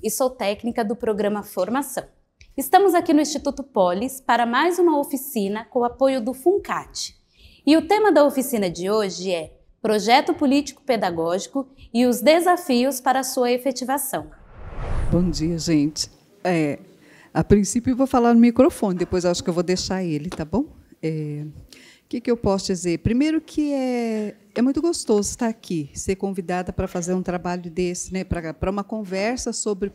e sou técnica do programa Formação. Estamos aqui no Instituto Polis para mais uma oficina com o apoio do FUNCAT. E o tema da oficina de hoje é Projeto Político Pedagógico e os desafios para a sua efetivação. Bom dia, gente. A princípio eu vou falar no microfone, depois acho que eu vou deixar ele, tá bom? O que eu posso dizer? Primeiro que é muito gostoso estar aqui, ser convidada para fazer um trabalho desse, né, para uma conversa sobre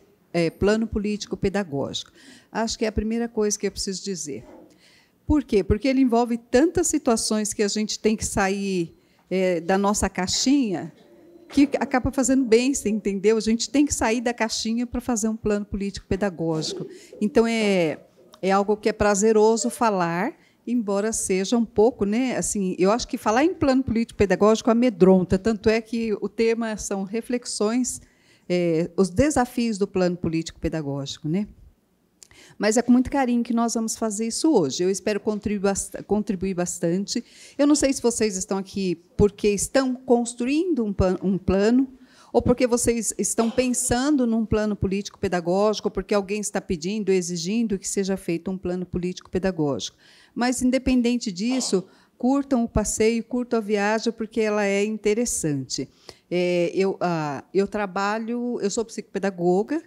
plano político pedagógico. Acho que é a primeira coisa que eu preciso dizer. Por quê? Porque ele envolve tantas situações que a gente tem que sair da nossa caixinha, que acaba fazendo bem, você entendeu? A gente tem que sair da caixinha para fazer um plano político pedagógico. Então, é algo que é prazeroso falar, embora seja um pouco, né? Assim, eu acho que falar em plano político pedagógico amedronta, tanto é que o tema são reflexões, os desafios do plano político pedagógico, né? Mas é com muito carinho que nós vamos fazer isso hoje. Eu espero contribuir bastante. Eu não sei se vocês estão aqui porque estão construindo um plano, ou porque vocês estão pensando num plano político pedagógico, ou porque alguém está pedindo, exigindo que seja feito um plano político pedagógico. Mas, independente disso, curtam o passeio, curtam a viagem, porque ela é interessante. Eu sou psicopedagoga.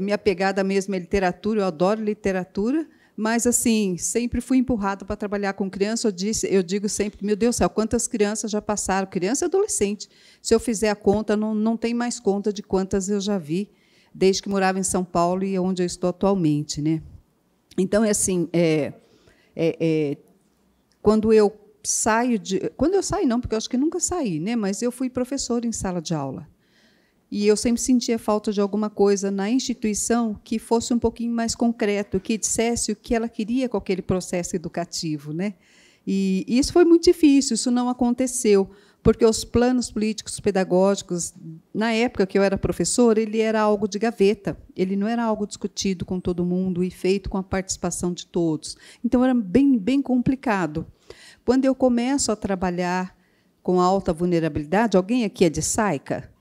Minha pegada mesmo é literatura, eu adoro literatura, mas assim sempre fui empurrada para trabalhar com criança. Eu digo sempre, meu Deus do céu, quantas crianças já passaram, criança e adolescente. Se eu fizer a conta, não tem mais conta de quantas eu já vi, desde que morava em São Paulo e onde eu estou atualmente, né? Então, quando eu saio não, porque eu acho que nunca saí, né? Mas eu fui professora em sala de aula. E eu sempre sentia falta de alguma coisa na instituição que fosse um pouquinho mais concreto, que dissesse o que ela queria com aquele processo educativo, né? E isso foi muito difícil, isso não aconteceu, porque os planos políticos pedagógicos, na época que eu era professora, ele era algo de gaveta, ele não era algo discutido com todo mundo e feito com a participação de todos. Então, era bem, bem complicado. Quando eu começo a trabalhar com alta vulnerabilidade, alguém aqui é de SAICA?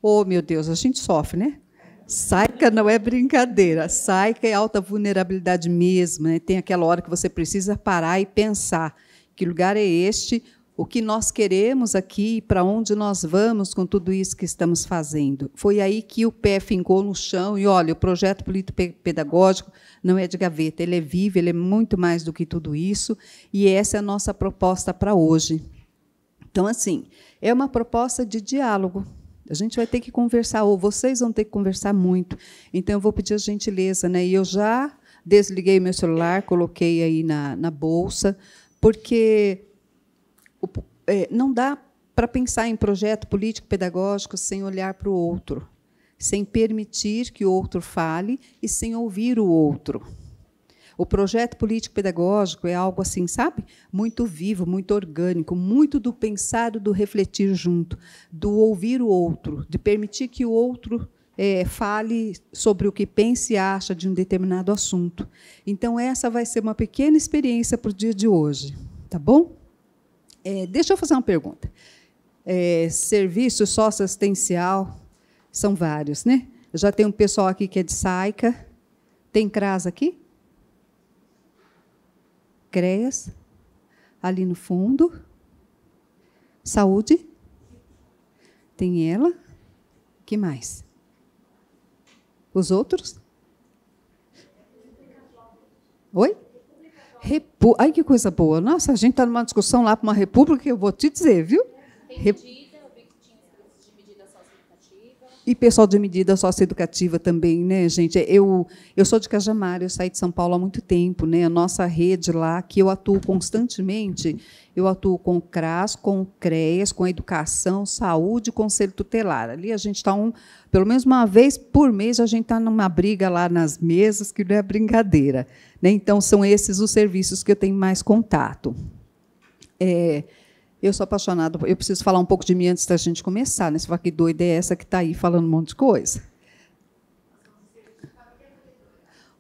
Oh, meu Deus, a gente sofre, né? SAICA não é brincadeira. SAICA é alta vulnerabilidade mesmo, né? Tem aquela hora que você precisa parar e pensar que lugar é este, o que nós queremos aqui, para onde nós vamos com tudo isso que estamos fazendo. Foi aí que o pé fincou no chão e, olha, o projeto político pedagógico não é de gaveta, ele é vivo, ele é muito mais do que tudo isso, e essa é a nossa proposta para hoje. Então, assim, é uma proposta de diálogo. A gente vai ter que conversar, ou vocês vão ter que conversar muito. Então, eu vou pedir a gentileza, né? E eu já desliguei meu celular, coloquei aí na bolsa, porque não dá para pensar em projeto político-pedagógico sem olhar para o outro, sem permitir que o outro fale e sem ouvir o outro. O projeto político-pedagógico é algo assim, sabe? Muito vivo, muito orgânico, muito do pensar e do refletir junto, do ouvir o outro, de permitir que o outro fale sobre o que pensa e acha de um determinado assunto. Então, essa vai ser uma pequena experiência para o dia de hoje. Tá bom? Deixa eu fazer uma pergunta. Serviço socioassistencial, são vários, né? Eu já tenho um pessoal aqui que é de SAICA. Tem CRAS aqui? CREAS, ali no fundo. Saúde. Tem ela. Que mais? Os outros? Oi? Ai, que coisa boa. Nossa, a gente está numa discussão lá para uma república que eu vou te dizer, viu? E pessoal de medida socioeducativa também, né, gente? Eu sou de Cajamar, eu saí de São Paulo há muito tempo, né? A nossa rede lá, que eu atuo constantemente, eu atuo com o CRAS, com o CREAS, com a educação, saúde, conselho tutelar. Ali a gente está pelo menos uma vez por mês, a gente está numa briga lá nas mesas, que não é brincadeira, né? Então, são esses os serviços que eu tenho mais contato. Eu sou apaixonada, eu preciso falar um pouco de mim antes da gente começar, né? Você fala que doida é essa que está aí falando um monte de coisa.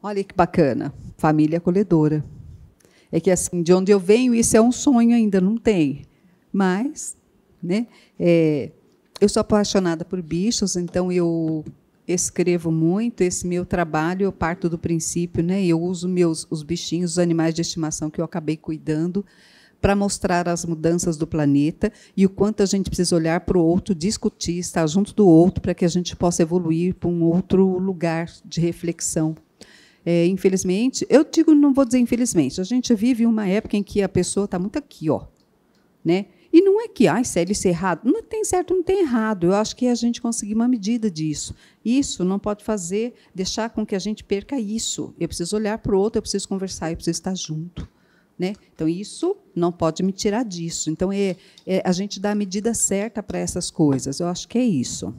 Olha que bacana, família acolhedora. É que, assim, de onde eu venho, isso é um sonho ainda, não tem. Mas, né, eu sou apaixonada por bichos, então eu escrevo muito. Esse meu trabalho, eu parto do princípio, né? Eu uso os bichinhos, os animais de estimação que eu acabei cuidando, para mostrar as mudanças do planeta e o quanto a gente precisa olhar para o outro, discutir, estar junto do outro, para que a gente possa evoluir para um outro lugar de reflexão. Infelizmente, eu digo, não vou dizer infelizmente, a gente vive uma época em que a pessoa está muito aqui, ó, né? E não é que, Célia, isso é errado. Não tem certo, não tem errado. Eu acho que a gente conseguir uma medida disso. Isso não pode deixar com que a gente perca isso. Eu preciso olhar para o outro, eu preciso conversar, eu preciso estar junto. Né? Então, isso não pode me tirar disso. Então, a gente dá a medida certa para essas coisas. Eu acho que é isso.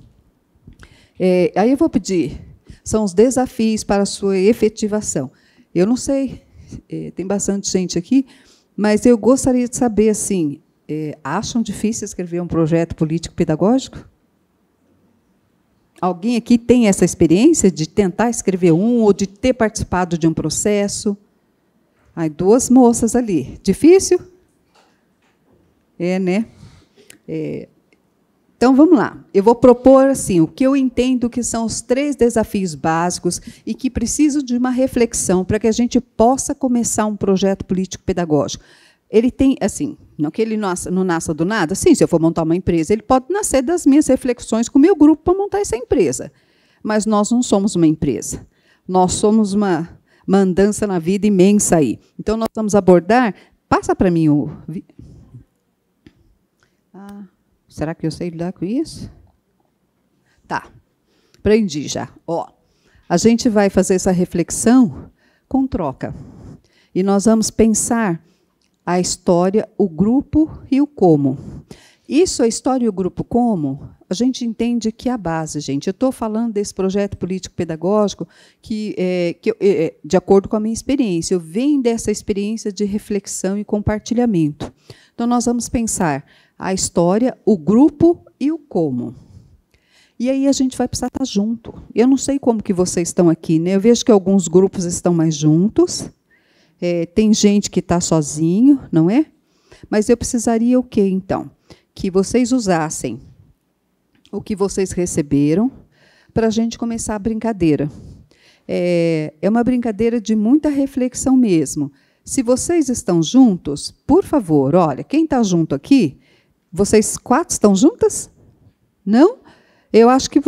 Aí eu vou pedir, são os desafios para a sua efetivação. Eu não sei, tem bastante gente aqui, mas eu gostaria de saber, assim, acham difícil escrever um projeto político-pedagógico? Alguém aqui tem essa experiência de tentar escrever ou de ter participado de um processo? Ai, 2 moças ali. Difícil? Né? Então, vamos lá. Eu vou propor assim, o que eu entendo que são os 3 desafios básicos e que precisam de uma reflexão para que a gente possa começar um projeto político-pedagógico. Ele tem, assim, não que ele não nasça do nada. Sim, se eu for montar uma empresa, ele pode nascer das minhas reflexões com o meu grupo para montar essa empresa. Mas nós não somos uma empresa. Nós somos uma andança na vida imensa aí. Então, nós vamos abordar... Passa para mim o... será que eu sei lidar com isso? Tá, aprendi já. A gente vai fazer essa reflexão com troca. E nós vamos pensar a história, o grupo e o como. Isso, a história e o grupo como, a gente entende que é a base, gente. Eu estou falando desse projeto político-pedagógico que, de acordo com a minha experiência, eu venho dessa experiência de reflexão e compartilhamento. Então, nós vamos pensar a história, o grupo e o como. E aí a gente vai precisar estar junto. Eu não sei como que vocês estão aqui, né? Eu vejo que alguns grupos estão mais juntos, tem gente que está sozinho, não é? Mas eu precisaria o quê, então? Que vocês usassem o que vocês receberam para a gente começar a brincadeira. É uma brincadeira de muita reflexão mesmo. Se vocês estão juntos, por favor, olha, quem está junto aqui, vocês 4 estão juntas? Não? Eu acho que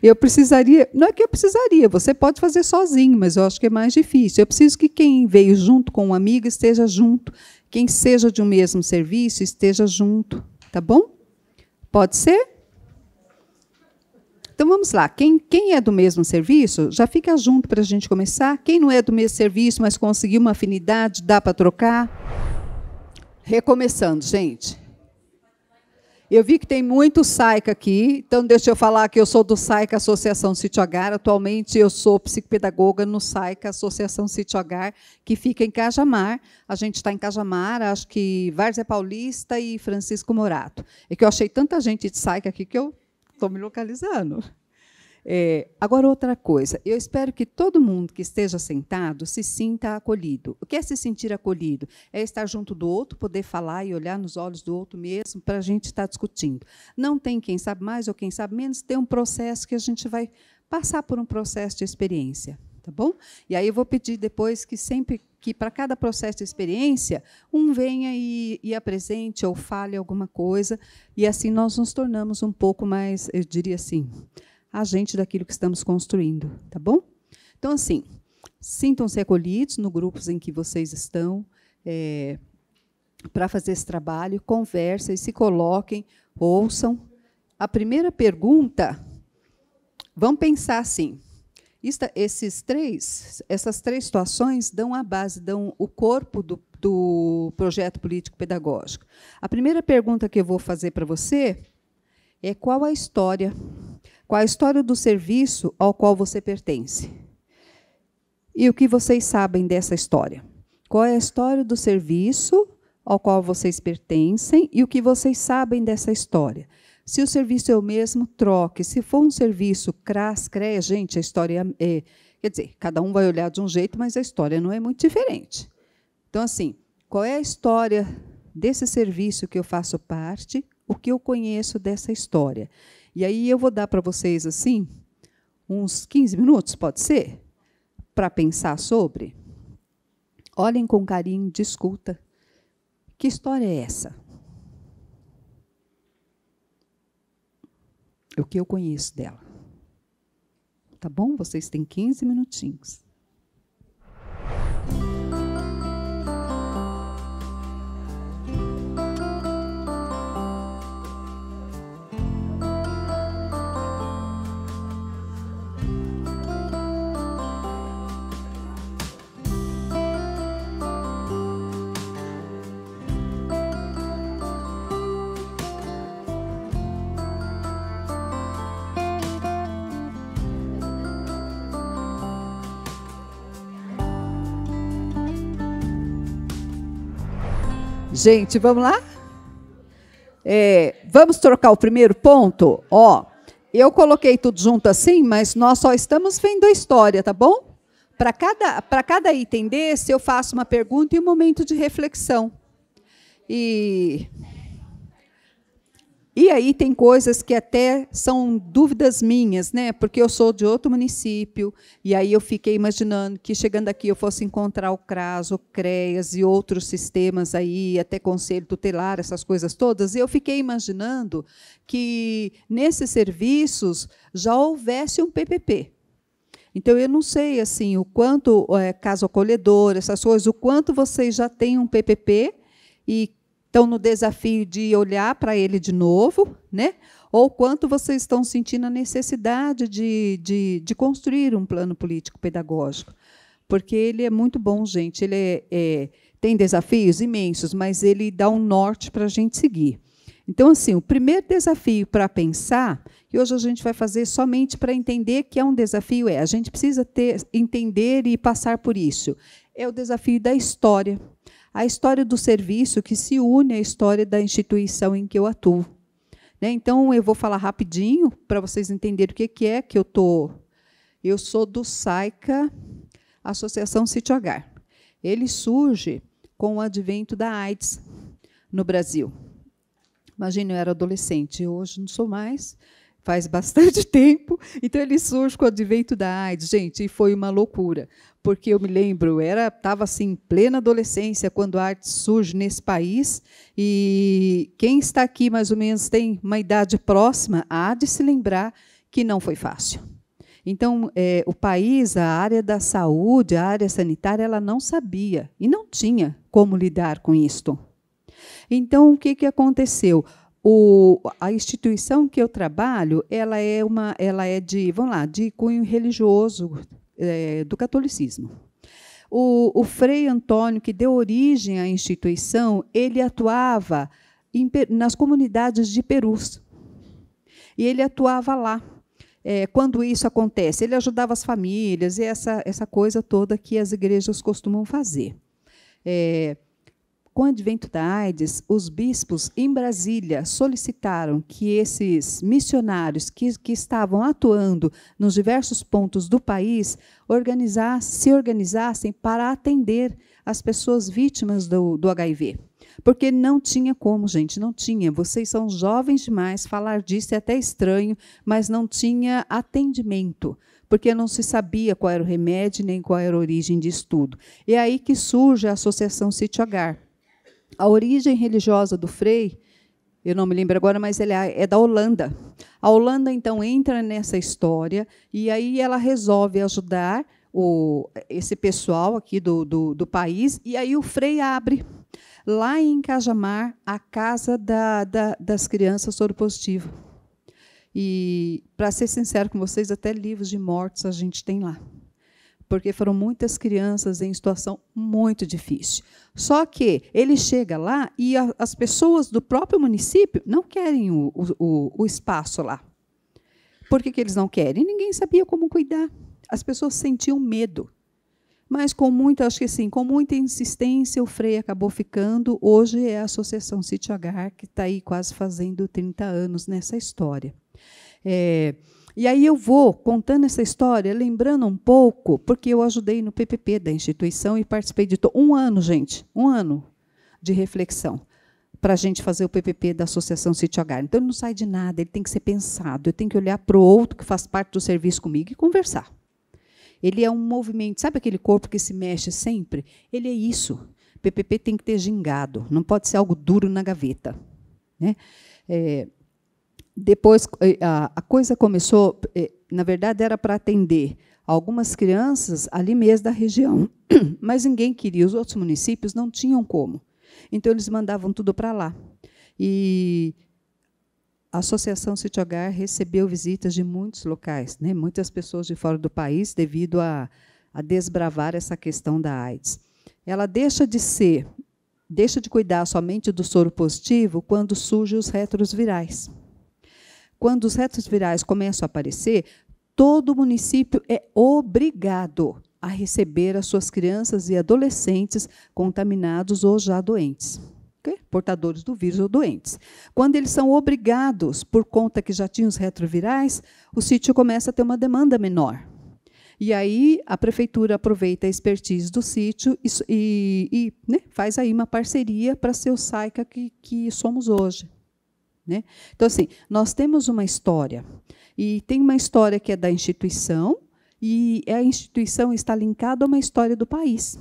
eu precisaria... Não é que eu precisaria, você pode fazer sozinho, mas eu acho que é mais difícil. Eu preciso que quem veio junto com um amigo esteja junto. Quem seja de um mesmo serviço esteja junto. Tá bom? Pode ser? Então, vamos lá. Quem é do mesmo serviço, já fica junto para a gente começar. Quem não é do mesmo serviço, mas conseguiu uma afinidade, dá para trocar. Recomeçando, gente. Eu vi que tem muito SAICA aqui, então deixa eu falar que eu sou do SAICA Associação Sítio Agar. Atualmente eu sou psicopedagoga no SAICA Associação Sítio Agar, que fica em Cajamar. A gente está em Cajamar, acho que Várzea Paulista e Francisco Morato. É que eu achei tanta gente de SAICA aqui que eu estou me localizando. Agora, outra coisa. Eu espero que todo mundo que esteja sentado se sinta acolhido. O que é se sentir acolhido? É estar junto do outro, poder falar e olhar nos olhos do outro mesmo, para a gente estar discutindo. Não tem quem sabe mais ou quem sabe menos, tem um processo que a gente vai passar por um processo de experiência. Tá bom? E aí eu vou pedir depois que sempre que para cada processo de experiência, um venha e apresente ou fale alguma coisa, e assim nós nos tornamos um pouco mais, eu diria assim, agente daquilo que estamos construindo, tá bom? Então, assim, sintam-se acolhidos no grupos em que vocês estão, para fazer esse trabalho, conversem, se coloquem, ouçam. A primeira pergunta, vamos pensar assim, essas 3 situações dão a base, dão o corpo do projeto político-pedagógico. A primeira pergunta que eu vou fazer para você é qual a história do serviço ao qual você pertence? E o que vocês sabem dessa história? Qual é a história do serviço ao qual vocês pertencem e o que vocês sabem dessa história? Se o serviço é o mesmo, troque. Se for um serviço CREA, gente, a história quer dizer, cada um vai olhar de um jeito, mas a história não é muito diferente. Então, assim, qual é a história desse serviço que eu faço parte, o que eu conheço dessa história? E aí eu vou dar para vocês, assim, uns 15 minutos, pode ser? Para pensar sobre? Olhem com carinho, discuta. Que história é essa? O que eu conheço dela. Tá bom? Vocês têm 15 minutinhos. Gente, vamos lá? Vamos trocar o primeiro ponto? Ó, eu coloquei tudo junto assim, mas nós só estamos vendo a história, tá bom? Para cada item desse, eu faço uma pergunta e um momento de reflexão. E aí tem coisas que até são dúvidas minhas, né? Porque eu sou de outro município, e aí eu fiquei imaginando que, chegando aqui, eu fosse encontrar o CRAS, o CREAS e outros sistemas aí, até Conselho Tutelar, essas coisas todas, e eu fiquei imaginando que, nesses serviços, já houvesse um PPP. Então, eu não sei assim, o quanto, caso acolhedor, essas coisas, o quanto vocês já têm um PPP e estão no desafio de olhar para ele de novo, né? Ou quanto vocês estão sentindo a necessidade de construir um plano político-pedagógico. Porque ele é muito bom, gente. Ele tem desafios imensos, mas ele dá um norte para a gente seguir. Então, assim, o primeiro desafio para pensar, e hoje a gente vai fazer somente para entender que é um desafio, a gente precisa entender e passar por isso. É o desafio da história. A história do serviço que se une à história da instituição em que eu atuo. Né? Então, eu vou falar rapidinho para vocês entenderem o que é que eu estou. Eu sou do SAICA, Associação Sítio Agar. Ele surge com o advento da AIDS no Brasil. Imagina, eu era adolescente, hoje não sou mais, faz bastante tempo, então ele surge com o advento da AIDS, gente, e foi uma loucura, porque eu me lembro, estava assim, em plena adolescência, quando a AIDS surge nesse país, e quem está aqui mais ou menos tem uma idade próxima, há de se lembrar que não foi fácil. Então, o país, a área da saúde, a área sanitária, ela não sabia, e não tinha como lidar com isto. Então, o que aconteceu? A instituição que eu trabalho, ela é de cunho religioso do catolicismo. O Frei Antônio, que deu origem à instituição, ele atuava nas comunidades de Perus. E ele atuava lá. Quando isso acontece, ele ajudava as famílias, e essa coisa toda que as igrejas costumam fazer. Com o advento da AIDS, os bispos em Brasília solicitaram que esses missionários que estavam atuando nos diversos pontos do país se organizassem para atender as pessoas vítimas do HIV. Porque não tinha como, gente, não tinha. Vocês são jovens demais, falar disso é até estranho, mas não tinha atendimento, porque não se sabia qual era o remédio, nem qual era a origem disso tudo. E é aí que surge a Associação Sítio Agar. A origem religiosa do Frei, eu não me lembro agora, mas ele é da Holanda. A Holanda, então, entra nessa história e aí ela resolve ajudar esse pessoal aqui do país, e aí o Frei abre, lá em Cajamar, a Casa das Crianças Soropositivas. E, para ser sincero com vocês, até livros de mortos a gente tem lá. Porque foram muitas crianças em situação muito difícil. Só que ele chega lá e as pessoas do próprio município não querem o espaço lá. Por que eles não querem? Ninguém sabia como cuidar. As pessoas sentiam medo. Mas com muita insistência, o Frei acabou ficando. Hoje é a Associação Sítio Agar, que está aí quase fazendo 30 anos nessa história. E aí eu vou contando essa história, lembrando um pouco, porque eu ajudei no PPP da instituição e participei de um ano, gente, um ano de reflexão. para a gente fazer o PPP da Associação Sítio Agar. Então, ele não sai de nada, ele tem que ser pensado, eu tenho que olhar para o outro que faz parte do serviço comigo e conversar. Ele é um movimento, sabe aquele corpo que se mexe sempre? Ele é isso. PPP tem que ter gingado, não pode ser algo duro na gaveta, né? Depois, a coisa começou, na verdade, era para atender algumas crianças ali mesmo da região, mas ninguém queria, os outros municípios não tinham como. Então, eles mandavam tudo para lá. E a Associação Sítio Agar recebeu visitas de muitos locais, né? Muitas pessoas de fora do país, devido a desbravar essa questão da AIDS. Ela deixa de cuidar somente do soro positivo quando surgem os retrovirais. Quando os retrovirais começam a aparecer, todo município é obrigado a receber as suas crianças e adolescentes contaminados ou já doentes, okay? Portadores do vírus ou doentes. Quando eles são obrigados, por conta que já tinham os retrovirais, o sítio começa a ter uma demanda menor. E aí a prefeitura aproveita a expertise do sítio e né, faz aí uma parceria para ser o SAICA que somos hoje, né? Então, assim, nós temos uma história, e tem uma história que é da instituição, e a instituição está linkada a uma história do país.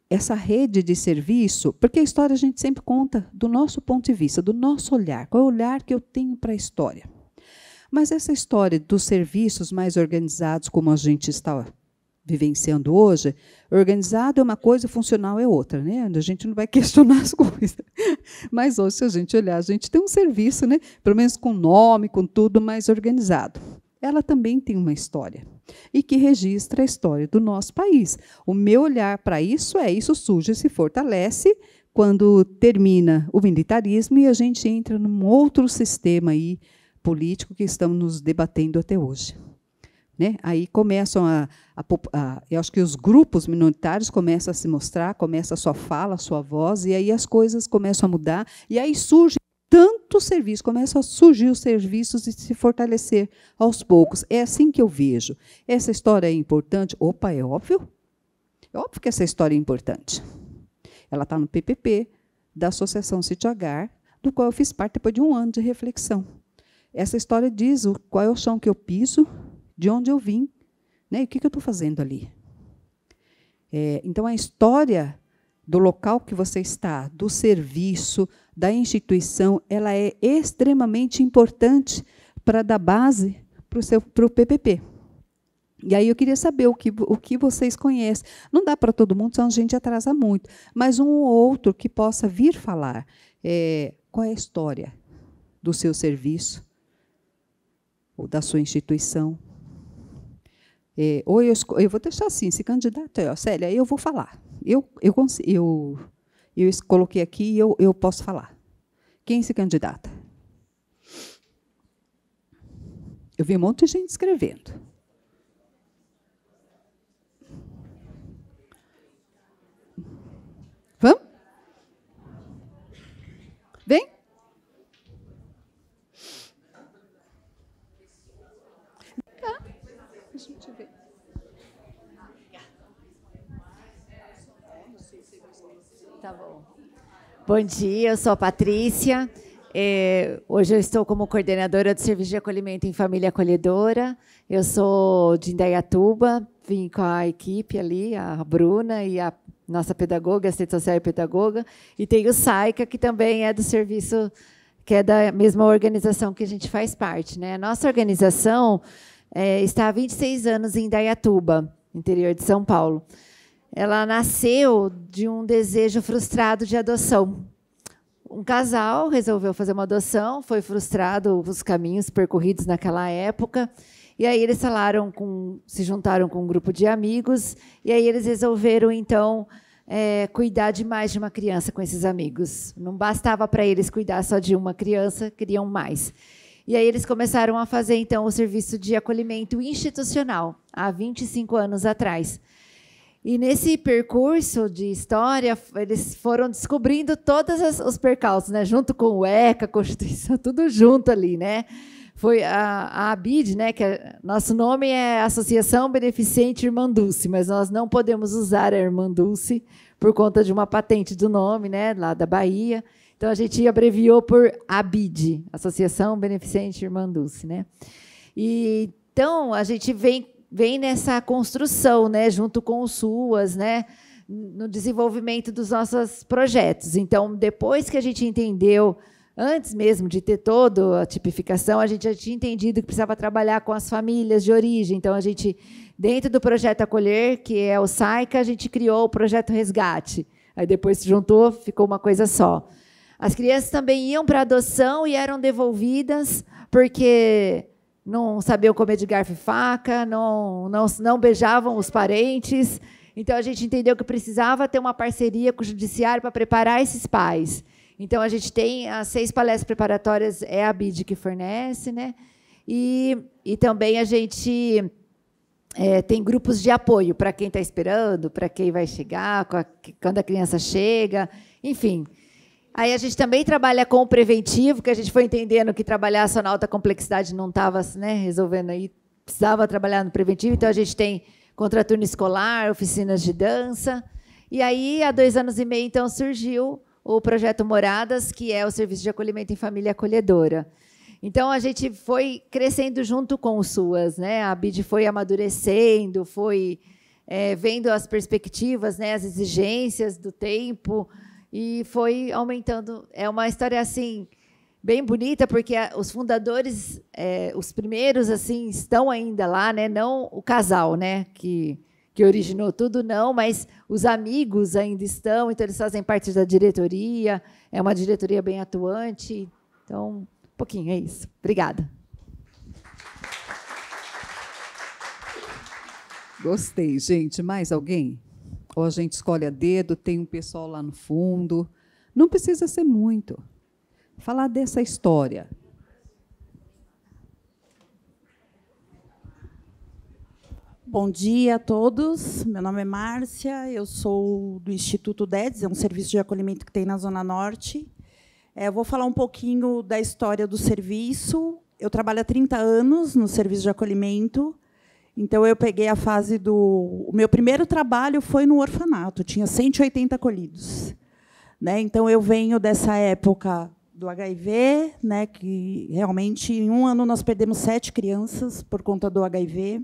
Essa rede de serviço, porque a história a gente sempre conta do nosso ponto de vista, do nosso olhar, qual é o olhar que eu tenho para a história. Mas essa história dos serviços mais organizados, como a gente está vivenciando hoje, organizado é uma coisa, funcional é outra, né? A gente não vai questionar as coisas. Mas hoje, se a gente olhar, a gente tem um serviço, né? Pelo menos com nome, com tudo mais organizado. Ela também tem uma história, e que registra a história do nosso país. O meu olhar para isso isso surge e se fortalece quando termina o militarismo e a gente entra num outro sistema aí, político que estamos nos debatendo até hoje, né? Aí começam eu acho que os grupos minoritários começam a se mostrar, começa a sua fala, a sua voz, e aí as coisas começam a mudar, e aí surge tanto serviço, começam a surgir os serviços e se fortalecer aos poucos. É assim que eu vejo. Essa história é importante? Opa, é óbvio. É óbvio que essa história é importante. Ela está no PPP da Associação Sítio Agar, do qual eu fiz parte depois de um ano de reflexão. Essa história diz qual é o chão que eu piso, de onde eu vim, né, e o que eu estou fazendo ali. Então, a história do local que você está, do serviço, da instituição, ela é extremamente importante para dar base para o PPP. E aí eu queria saber o que vocês conhecem. Não dá para todo mundo, senão a gente atrasa muito, mas um ou outro que possa vir falar qual é a história do seu serviço, ou da sua instituição. Ou eu vou deixar assim, se candidata, Célia, eu vou falar. Eu coloquei aqui e eu posso falar. Quem se candidata? Eu vi um monte de gente escrevendo. Vamos? Vem? Deixa eu ver. Tá bom. Bom dia, eu sou a Patrícia. Hoje eu estou como coordenadora do Serviço de Acolhimento em Família Acolhedora. Eu sou de Indaiatuba, vim com a equipe ali, a Bruna e a nossa pedagoga, assistente social e pedagoga, e tem o SAICA, que também é do serviço, que é da mesma organização que a gente faz parte, né? A nossa organização está há 26 anos em Indaiatuba, interior de São Paulo. Ela nasceu de um desejo frustrado de adoção. Um casal resolveu fazer uma adoção, foi frustrado os caminhos percorridos naquela época, e aí eles se juntaram com um grupo de amigos, e aí eles resolveram, então, cuidar de mais de uma criança com esses amigos. Não bastava para eles cuidar só de uma criança, queriam mais. E aí eles começaram a fazer, então, o serviço de acolhimento institucional, há 25 anos atrás. E, nesse percurso de história, eles foram descobrindo todos os percalços, né? Junto com o ECA, a Constituição, tudo junto ali, né? Foi a ABID, né? Nosso nome é Associação Beneficente Irmã Dulce, mas nós não podemos usar a Irmã Dulce, por conta de uma patente do nome, né, lá da Bahia. Então, a gente abreviou por ABID, Associação Beneficente Irmã Dulce, né? E, então, a gente vem nessa construção, né, junto com o SUAS, né, no desenvolvimento dos nossos projetos. Então, depois que a gente entendeu, antes mesmo de ter toda a tipificação, a gente já tinha entendido que precisava trabalhar com as famílias de origem. Então, a gente, dentro do projeto Acolher, que é o SAICA, a gente criou o projeto Resgate. Aí depois se juntou, ficou uma coisa só. As crianças também iam para adoção e eram devolvidas porque não sabiam comer de garfo e faca, não beijavam os parentes. Então, a gente entendeu que precisava ter uma parceria com o judiciário para preparar esses pais. Então, a gente tem as 6 palestras preparatórias, é a BID que fornece, né? E também a gente tem grupos de apoio para quem está esperando, para quem vai chegar, quando a criança chega, enfim. Aí a gente também trabalha com o preventivo, que a gente foi entendendo que trabalhar só na alta complexidade não estava, né, resolvendo aí, precisava trabalhar no preventivo, então a gente tem contraturno escolar, oficinas de dança. E aí, há 2 anos e meio, então, surgiu o projeto Moradas, que é o Serviço de Acolhimento em Família Acolhedora. Então, a gente foi crescendo junto com o SUAS, né? A BID foi amadurecendo, foi vendo as perspectivas, né, as exigências do tempo, e foi aumentando. É uma história assim bem bonita, porque os fundadores, os primeiros, assim, estão ainda lá, né? Não o casal, né, que originou tudo, não, mas os amigos ainda estão, então eles fazem parte da diretoria, é uma diretoria bem atuante. Então, um pouquinho, é isso. Obrigada. Gostei, gente. Mais alguém? Ou a gente escolhe a dedo, tem um pessoal lá no fundo. Não precisa ser muito. Falar dessa história. Bom dia a todos. Meu nome é Márcia, eu sou do Instituto DEDS, é um serviço de acolhimento que tem na Zona Norte. Eu vou falar um pouquinho da história do serviço. Eu trabalho há 30 anos no serviço de acolhimento. Então, eu peguei a fase do... O meu primeiro trabalho foi no orfanato, tinha 180 acolhidos, né? Então, eu venho dessa época do HIV, né, que realmente, em um ano, nós perdemos 7 crianças por conta do HIV.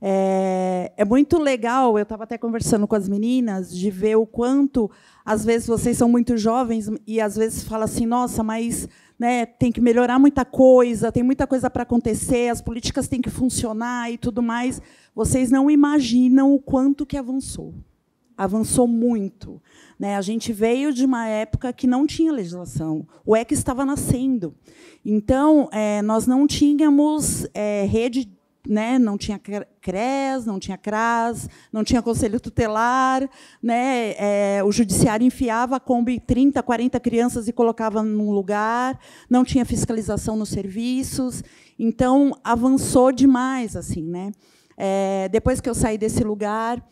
É muito legal, eu estava até conversando com as meninas, de ver o quanto, às vezes, vocês são muito jovens e, às vezes, falam assim, nossa, mas, né, tem que melhorar muita coisa, tem muita coisa para acontecer, as políticas têm que funcionar e tudo mais. Vocês não imaginam o quanto que avançou. Avançou muito, né? A gente veio de uma época que não tinha legislação, o ECA estava nascendo. Então, nós não tínhamos rede, né? Não tinha CRES, não tinha CRAS, não tinha conselho tutelar, né? O judiciário enfiava a Kombi 30, 40 crianças e colocava num lugar, não tinha fiscalização nos serviços. Então, avançou demais, assim, né? Depois que eu saí desse lugar,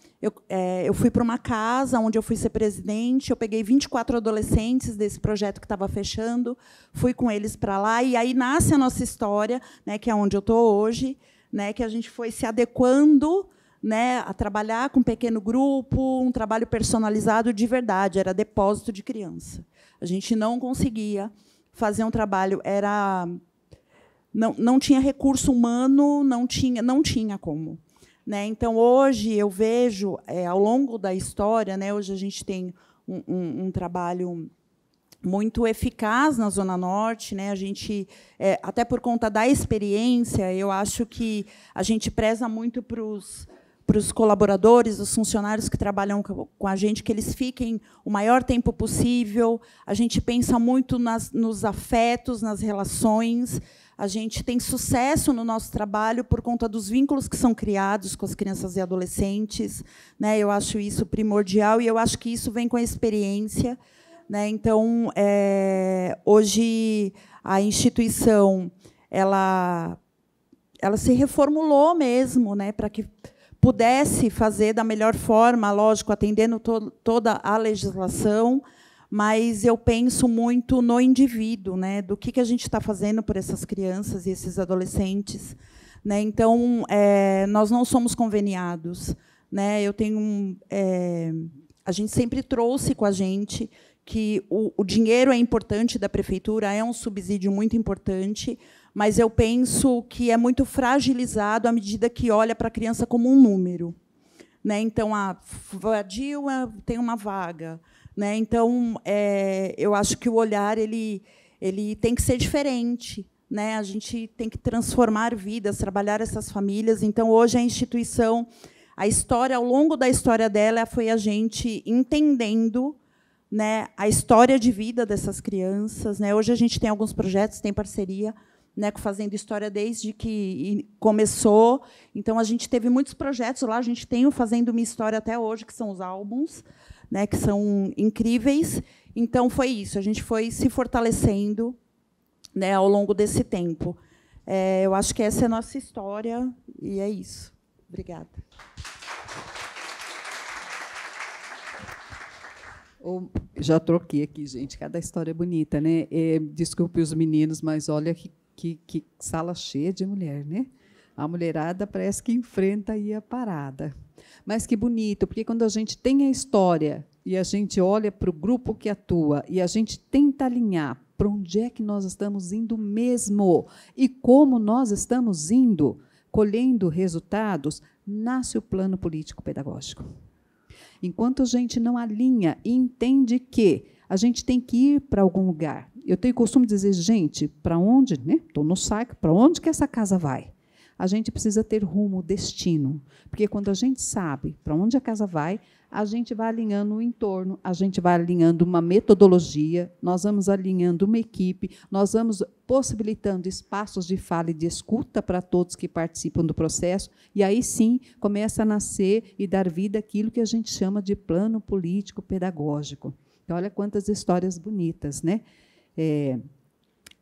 eu fui para uma casa onde eu fui ser presidente, eu peguei 24 adolescentes desse projeto que estava fechando, fui com eles para lá, e aí nasce a nossa história, né, que é onde eu estou hoje, né, que a gente foi se adequando, né, a trabalhar com um pequeno grupo, um trabalho personalizado de verdade, era depósito de criança. A gente não conseguia fazer um trabalho, não tinha recurso humano, não tinha como. Né? Então, hoje, eu vejo, ao longo da história, né, hoje a gente tem um trabalho muito eficaz na Zona Norte, né? A gente, até por conta da experiência, eu acho que a gente preza muito para os colaboradores, os funcionários que trabalham com a gente, que eles fiquem o maior tempo possível. A gente pensa muito nos afetos, nas relações. A gente tem sucesso no nosso trabalho por conta dos vínculos que são criados com as crianças e adolescentes, né? Eu acho isso primordial e eu acho que isso vem com a experiência, né? Então, hoje a instituição ela se reformulou mesmo, né, para que pudesse fazer da melhor forma, lógico, atendendo toda a legislação, mas eu penso muito no indivíduo, né, do que a gente está fazendo por essas crianças e esses adolescentes, né? Então, nós não somos conveniados, né? Eu tenho a gente sempre trouxe com a gente que o dinheiro é importante da prefeitura, é um subsídio muito importante, mas eu penso que é muito fragilizado à medida que olha para a criança como um número. Né? Então, a Dilma tem uma vaga. Né? Então, eu acho que o olhar ele tem que ser diferente. Né? A gente tem que transformar vidas, trabalhar essas famílias. Então, hoje, a instituição, a história, ao longo da história dela, foi a gente entendendo, né, a história de vida dessas crianças. Né? Hoje, a gente tem alguns projetos, tem parceria, né, Fazendo História desde que começou. Então, a gente teve muitos projetos lá. A gente tem o Fazendo Uma História até hoje, que são os álbuns, né, que são incríveis. Então, foi isso. A gente foi se fortalecendo, né, ao longo desse tempo. Eu acho que essa é a nossa história, e é isso. Obrigada. Já troquei aqui, gente. Cada história é bonita, né? Desculpe os meninos, mas olha que sala cheia de mulher, né? A mulherada parece que enfrenta aí a parada. Mas que bonito, porque quando a gente tem a história e a gente olha para o grupo que atua e a gente tenta alinhar para onde é que nós estamos indo mesmo e como nós estamos indo, colhendo resultados, nasce o plano político-pedagógico. Enquanto a gente não alinha e entende que a gente tem que ir para algum lugar. Eu tenho costume de dizer, gente, para onde? Estou no saco, para onde que essa casa vai? A gente precisa ter rumo, destino. Porque quando a gente sabe para onde a casa vai, a gente vai alinhando o entorno, a gente vai alinhando uma metodologia, nós vamos alinhando uma equipe, nós vamos possibilitando espaços de fala e de escuta para todos que participam do processo, e aí sim começa a nascer e dar vida àquilo que a gente chama de plano político pedagógico. Então, olha quantas histórias bonitas, né?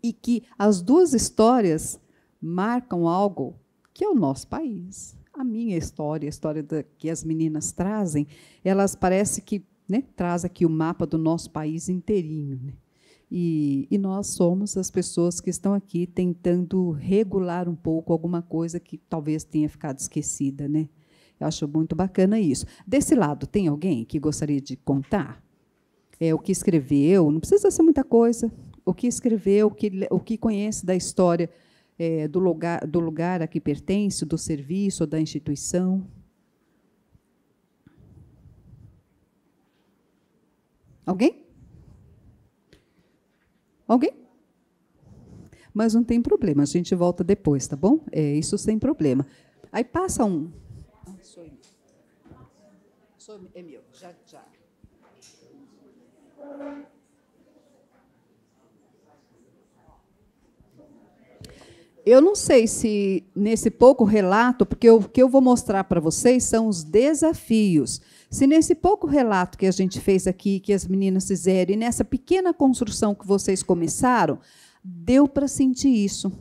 E que as duas histórias marcam algo que é o nosso país. A minha história, a história que as meninas trazem, elas parece que, né, traz aqui o mapa do nosso país inteirinho. Né? E nós somos as pessoas que estão aqui tentando regular um pouco alguma coisa que talvez tenha ficado esquecida. Né? Eu acho muito bacana isso. Desse lado, tem alguém que gostaria de contar? O que escreveu, não precisa ser muita coisa, o que escreveu, o que conhece da história do lugar a que pertence, do serviço, da instituição. Alguém? Alguém? Mas não tem problema, a gente volta depois, tá bom? Isso sem problema. Aí passa um... É meu, já. Eu não sei se, nesse pouco relato, porque o que eu vou mostrar para vocês são os desafios. Se nesse pouco relato que a gente fez aqui, que as meninas fizeram, e nessa pequena construção que vocês começaram, deu para sentir isso.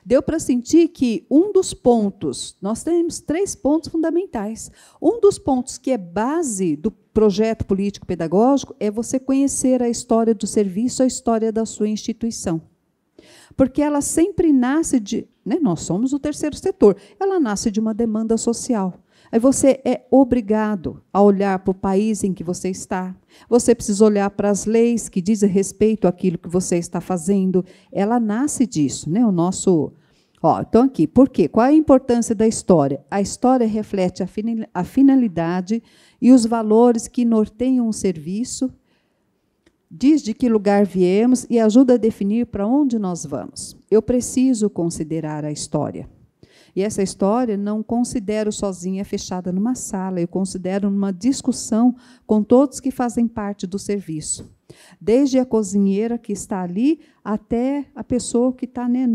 Deu para sentir que um dos pontos, nós temos 3 pontos fundamentais. Um dos pontos que é base do projeto político-pedagógico é você conhecer a história do serviço, a história da sua instituição. Porque ela sempre nasce de... Né, nós somos o terceiro setor. Ela nasce de uma demanda social. Aí você é obrigado a olhar para o país em que você está. Você precisa olhar para as leis que dizem respeito àquilo que você está fazendo. Ela nasce disso. Né, o nosso... Então, aqui, por quê? Qual é a importância da história? A história reflete a finalidade e os valores que norteiam o serviço, diz de que lugar viemos e ajuda a definir para onde nós vamos. Eu preciso considerar a história. E essa história não considero sozinha, fechada numa sala, eu considero numa discussão com todos que fazem parte do serviço. Desde a cozinheira que está ali até a pessoa que está, né,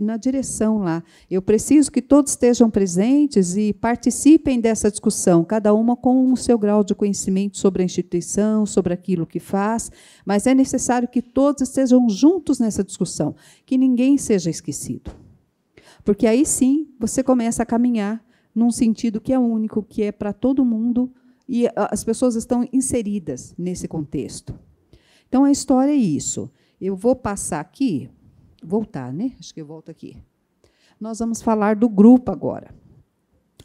na direção lá. Eu preciso que todos estejam presentes e participem dessa discussão, cada uma com o seu grau de conhecimento sobre a instituição, sobre aquilo que faz, mas é necessário que todos estejam juntos nessa discussão, que ninguém seja esquecido. Porque aí sim você começa a caminhar num sentido que é único, que é para todo mundo, e as pessoas estão inseridas nesse contexto. Então, a história é isso. Eu vou passar aqui, voltar, né? Acho que eu volto aqui. Nós vamos falar do grupo agora.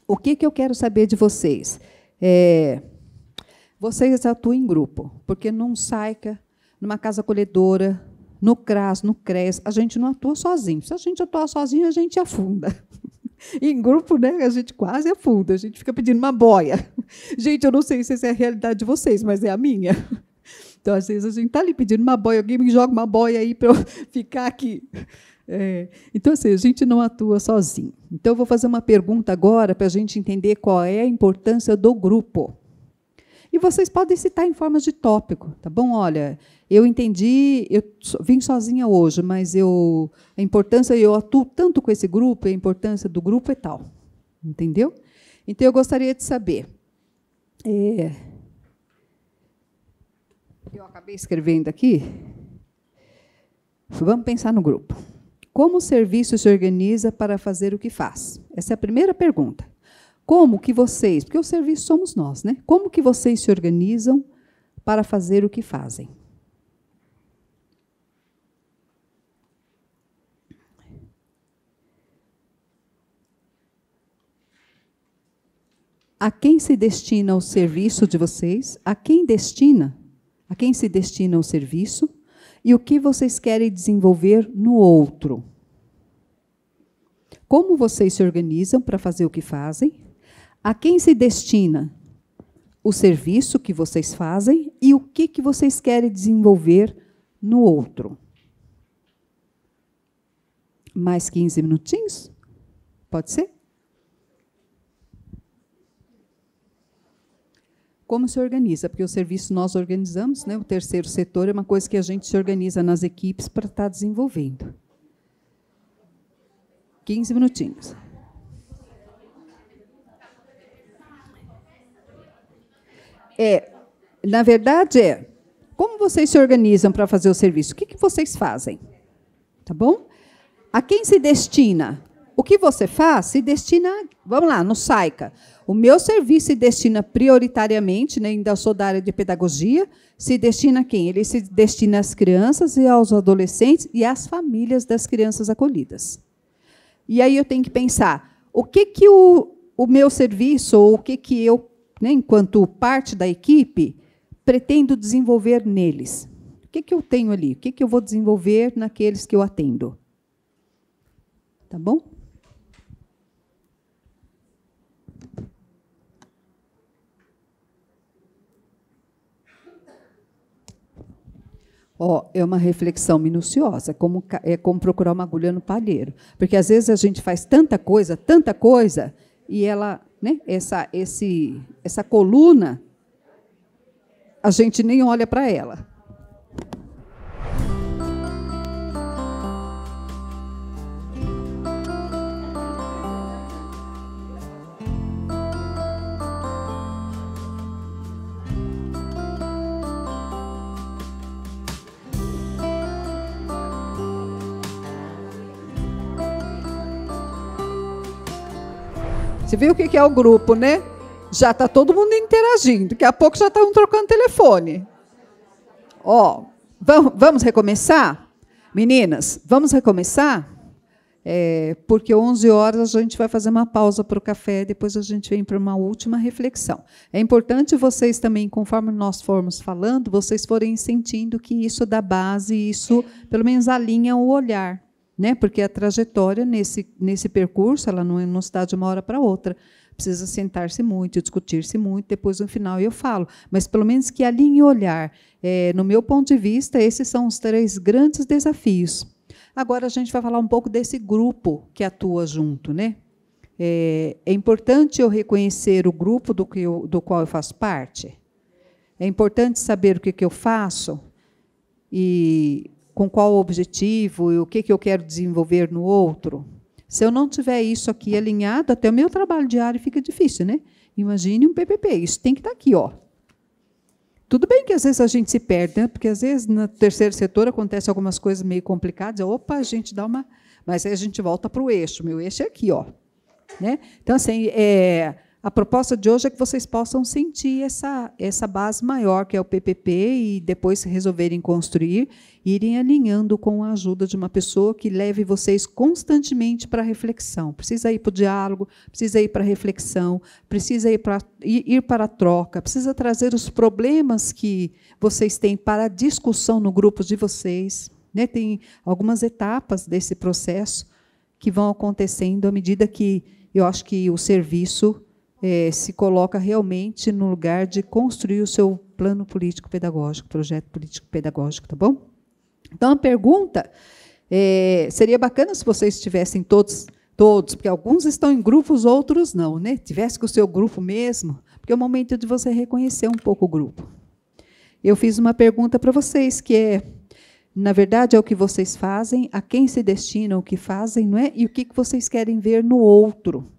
O que eu quero saber de vocês? vocês atuam em grupo, porque num SAICA, numa casa acolhedora, no CRAS, no CRES, a gente não atua sozinho. Se a gente atuar sozinho, a gente afunda. Em grupo, né, a gente quase afunda, a gente fica pedindo uma boia. Gente, eu não sei se essa é a realidade de vocês, mas é a minha. Então, às vezes, a gente está ali pedindo uma boia, alguém me joga uma boia aí para eu ficar aqui. Então, assim, a gente não atua sozinho. Então, eu vou fazer uma pergunta agora para a gente entender qual é a importância do grupo. E vocês podem citar em forma de tópico, tá bom? Olha, eu entendi, eu vim sozinha hoje, mas a importância, eu atuo tanto com esse grupo, a importância do grupo é tal. Entendeu? Então, eu gostaria de saber. Eu acabei escrevendo aqui. Vamos pensar no grupo. Como o serviço se organiza para fazer o que faz? Essa é a primeira pergunta. Como que vocês, porque o serviço somos nós, né? Como que vocês se organizam para fazer o que fazem? A quem se destina o serviço de vocês? A quem se destina o serviço? E o que vocês querem desenvolver no outro? Como vocês se organizam para fazer o que fazem? A quem se destina o serviço que vocês fazem e o que vocês querem desenvolver no outro? Mais 15 minutinhos? Pode ser? Como se organiza? Porque o serviço nós organizamos, né? O terceiro setor é uma coisa que a gente se organiza nas equipes para estar desenvolvendo. 15 minutinhos. Na verdade, como vocês se organizam para fazer o serviço? O que vocês fazem? Tá bom? A quem se destina? O que você faz se destina, vamos lá, no SAICA. O meu serviço se destina prioritariamente, né, ainda sou da área de pedagogia, se destina a quem? Ele se destina às crianças e aos adolescentes e às famílias das crianças acolhidas. E aí eu tenho que pensar, o que o meu serviço, ou o que eu, né, enquanto parte da equipe, pretendo desenvolver neles? O que eu tenho ali? O que eu vou desenvolver naqueles que eu atendo? Tá bom? É uma reflexão minuciosa, é como procurar uma agulha no palheiro. Porque, às vezes, a gente faz tanta coisa, e ela, né, essa coluna, a gente nem olha para ela. Você viu o que é o grupo, né? Já está todo mundo interagindo. Daqui a pouco já estão trocando telefone. Vamos recomeçar? Meninas, vamos recomeçar? Porque 11 horas a gente vai fazer uma pausa para o café, depois a gente vem para uma última reflexão. É importante vocês também, conforme nós formos falando, vocês forem sentindo que isso dá base, isso pelo menos alinha o olhar. Né? Porque a trajetória nesse percurso ela não se dá de uma hora para outra. Precisa sentar-se muito, discutir-se muito, depois no final eu falo. Mas pelo menos que alinhe o olhar. No meu ponto de vista, esses são os 3 grandes desafios. Agora a gente vai falar um pouco desse grupo que atua junto. Né? É importante eu reconhecer o grupo do qual eu faço parte. É importante saber o que eu faço e com qual objetivo e o que eu quero desenvolver no outro. Se eu não tiver isso aqui alinhado, até o meu trabalho diário fica difícil, né? Imagine um PPP, isso tem que estar aqui, ó. Tudo bem que às vezes a gente se perde, né? Porque às vezes no terceiro setor acontece algumas coisas meio complicadas, opa, a gente dá uma... Mas aí a gente volta para o eixo, meu eixo é aqui, ó. Né? Então, assim, A proposta de hoje é que vocês possam sentir essa base maior, que é o PPP, e depois resolverem construir, irem alinhando com a ajuda de uma pessoa que leve vocês constantemente para a reflexão. Precisa ir para o diálogo, precisa ir para a reflexão, precisa ir para a troca, precisa trazer os problemas que vocês têm para a discussão no grupo de vocês. Né? Tem algumas etapas desse processo que vão acontecendo à medida que eu acho que o serviço se coloca realmente no lugar de construir o seu plano político-pedagógico, projeto político-pedagógico, tá bom? Então, a pergunta seria bacana se vocês estivessem todos, porque alguns estão em grupos, outros não, né? Tivesse com o seu grupo mesmo, porque é o momento de você reconhecer um pouco o grupo. Eu fiz uma pergunta para vocês, que na verdade, é o que vocês fazem, a quem se destinam o que fazem, não é? E o que vocês querem ver no outro.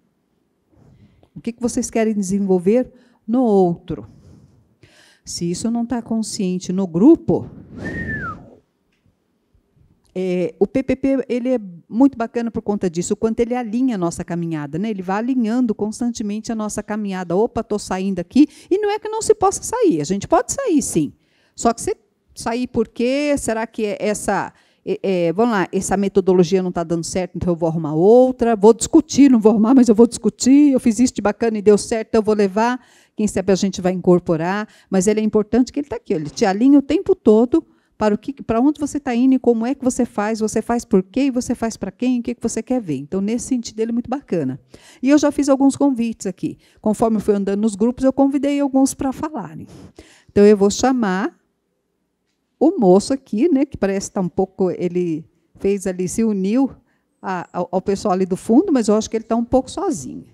O que vocês querem desenvolver no outro? Se isso não está consciente no grupo, o PPP ele é muito bacana por conta disso, o quanto ele alinha a nossa caminhada, né? Ele vai alinhando constantemente a nossa caminhada. Opa, estou saindo aqui. E não é que não se possa sair, a gente pode sair, sim. Só que você sair por quê? Será que vamos lá, essa metodologia não está dando certo, então eu vou arrumar outra, vou discutir, não vou arrumar, mas eu vou discutir, eu fiz isso de bacana e deu certo, então eu vou levar, quem sabe a gente vai incorporar, mas ele é importante que ele está aqui, ele te alinha o tempo todo para onde você está indo e como é que você faz por quê, e você faz para quem, o que você quer ver. Então, nesse sentido, ele é muito bacana. E eu já fiz alguns convites aqui. Conforme eu fui andando nos grupos, eu convidei alguns para falarem. Então, eu vou chamar o moço aqui, né, que parece estar um pouco, ele fez ali, se uniu ao pessoal ali do fundo, mas eu acho que ele está um pouco sozinho.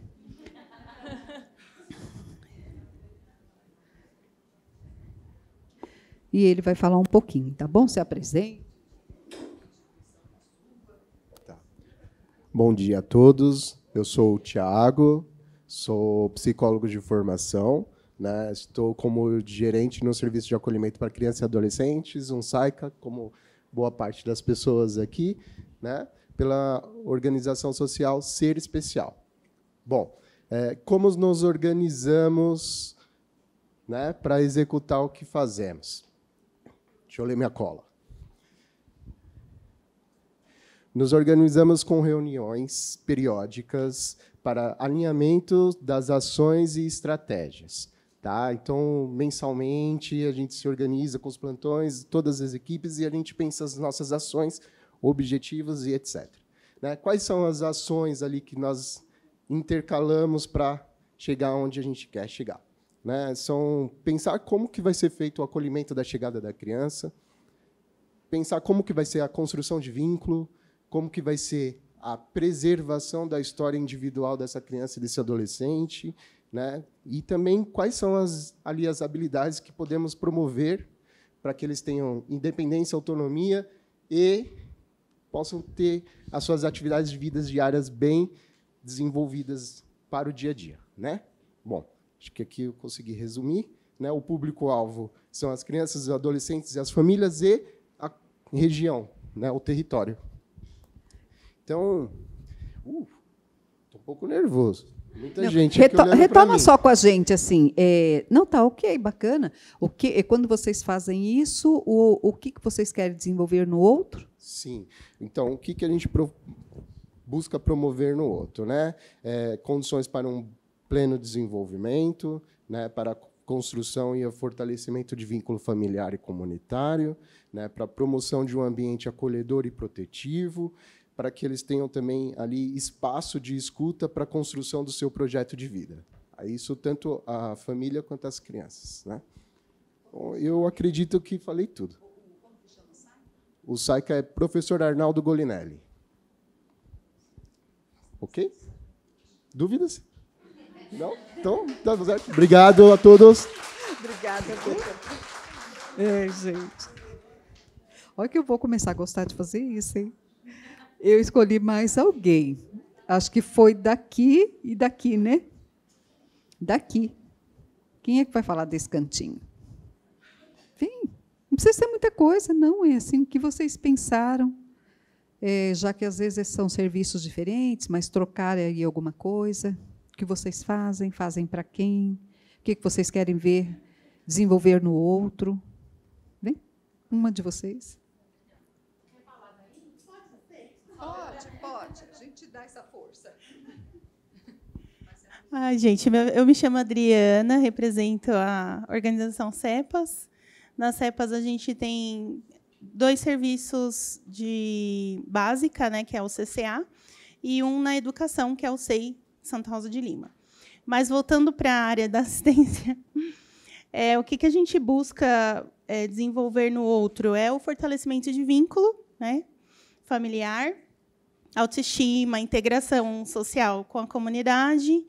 E ele vai falar um pouquinho, tá bom? Se apresente. Tá. Bom dia a todos. Eu sou o Thiago, sou psicólogo de formação. Né, estou como gerente no Serviço de Acolhimento para Crianças e Adolescentes, um SAICA, como boa parte das pessoas aqui, né, pela organização social Ser Especial. Bom, como nos organizamos, né, para executar o que fazemos? Deixa eu ler minha cola. Nos organizamos com reuniões periódicas para alinhamento das ações e estratégias. Tá? Então, mensalmente, a gente se organiza com os plantões, todas as equipes, e a gente pensa as nossas ações, objetivos e etc. Né? Quais são as ações ali que nós intercalamos para chegar onde a gente quer chegar? Né? São pensar como que vai ser feito o acolhimento da chegada da criança, pensar como que vai ser a construção de vínculo, como que vai ser a preservação da história individual dessa criança e desse adolescente, né? E também quais são as habilidades que podemos promover para que eles tenham independência, autonomia e possam ter as suas atividades de vida diárias bem desenvolvidas para o dia a dia. Né? Bom, acho que aqui eu consegui resumir. Né? O público-alvo são as crianças, os adolescentes e as famílias e a região, né? O território. Então, estou um pouco nervoso. Muita gente aqui olhando retoma pra mim. só com a gente, assim. Não, tá ok, bacana. Quando vocês fazem isso, o que vocês querem desenvolver no outro? Sim. Então, o que a gente busca promover no outro? Né? Condições para um pleno desenvolvimento, né? Para a construção e o fortalecimento de vínculo familiar e comunitário, né? Para a promoção de um ambiente acolhedor e protetivo, para que eles tenham também ali espaço de escuta para a construção do seu projeto de vida. Isso tanto a família quanto as crianças. Né? Bom, eu acredito que falei tudo. O SAICA é Professor Arnaldo Golinelli. Ok? Dúvidas? Não? Então, tá certo. Obrigado a todos. Obrigada. Gente. Olha que eu vou começar a gostar de fazer isso, hein? Eu escolhi mais alguém. Acho que foi daqui e daqui, né? Daqui. Quem é que vai falar desse cantinho? Vem. Não precisa ser muita coisa, não. É assim o que vocês pensaram. Já que, às vezes, são serviços diferentes, mas trocar aí alguma coisa. que vocês fazem? Fazem para quem? O que vocês querem ver desenvolver no outro? Vem, uma de vocês. Quer falar daí? Pode. A gente dá essa força. Ai, gente, eu me chamo Adriana, represento a organização CEPAS. Na CEPAS, a gente tem 2 serviços de básica, né, que é o CCA, e um na educação, que é o SEI Santa Rosa de Lima. Mas, voltando para a área da assistência, o que a gente busca desenvolver no outro é o fortalecimento de vínculo, né, familiar, autoestima, integração social com a comunidade,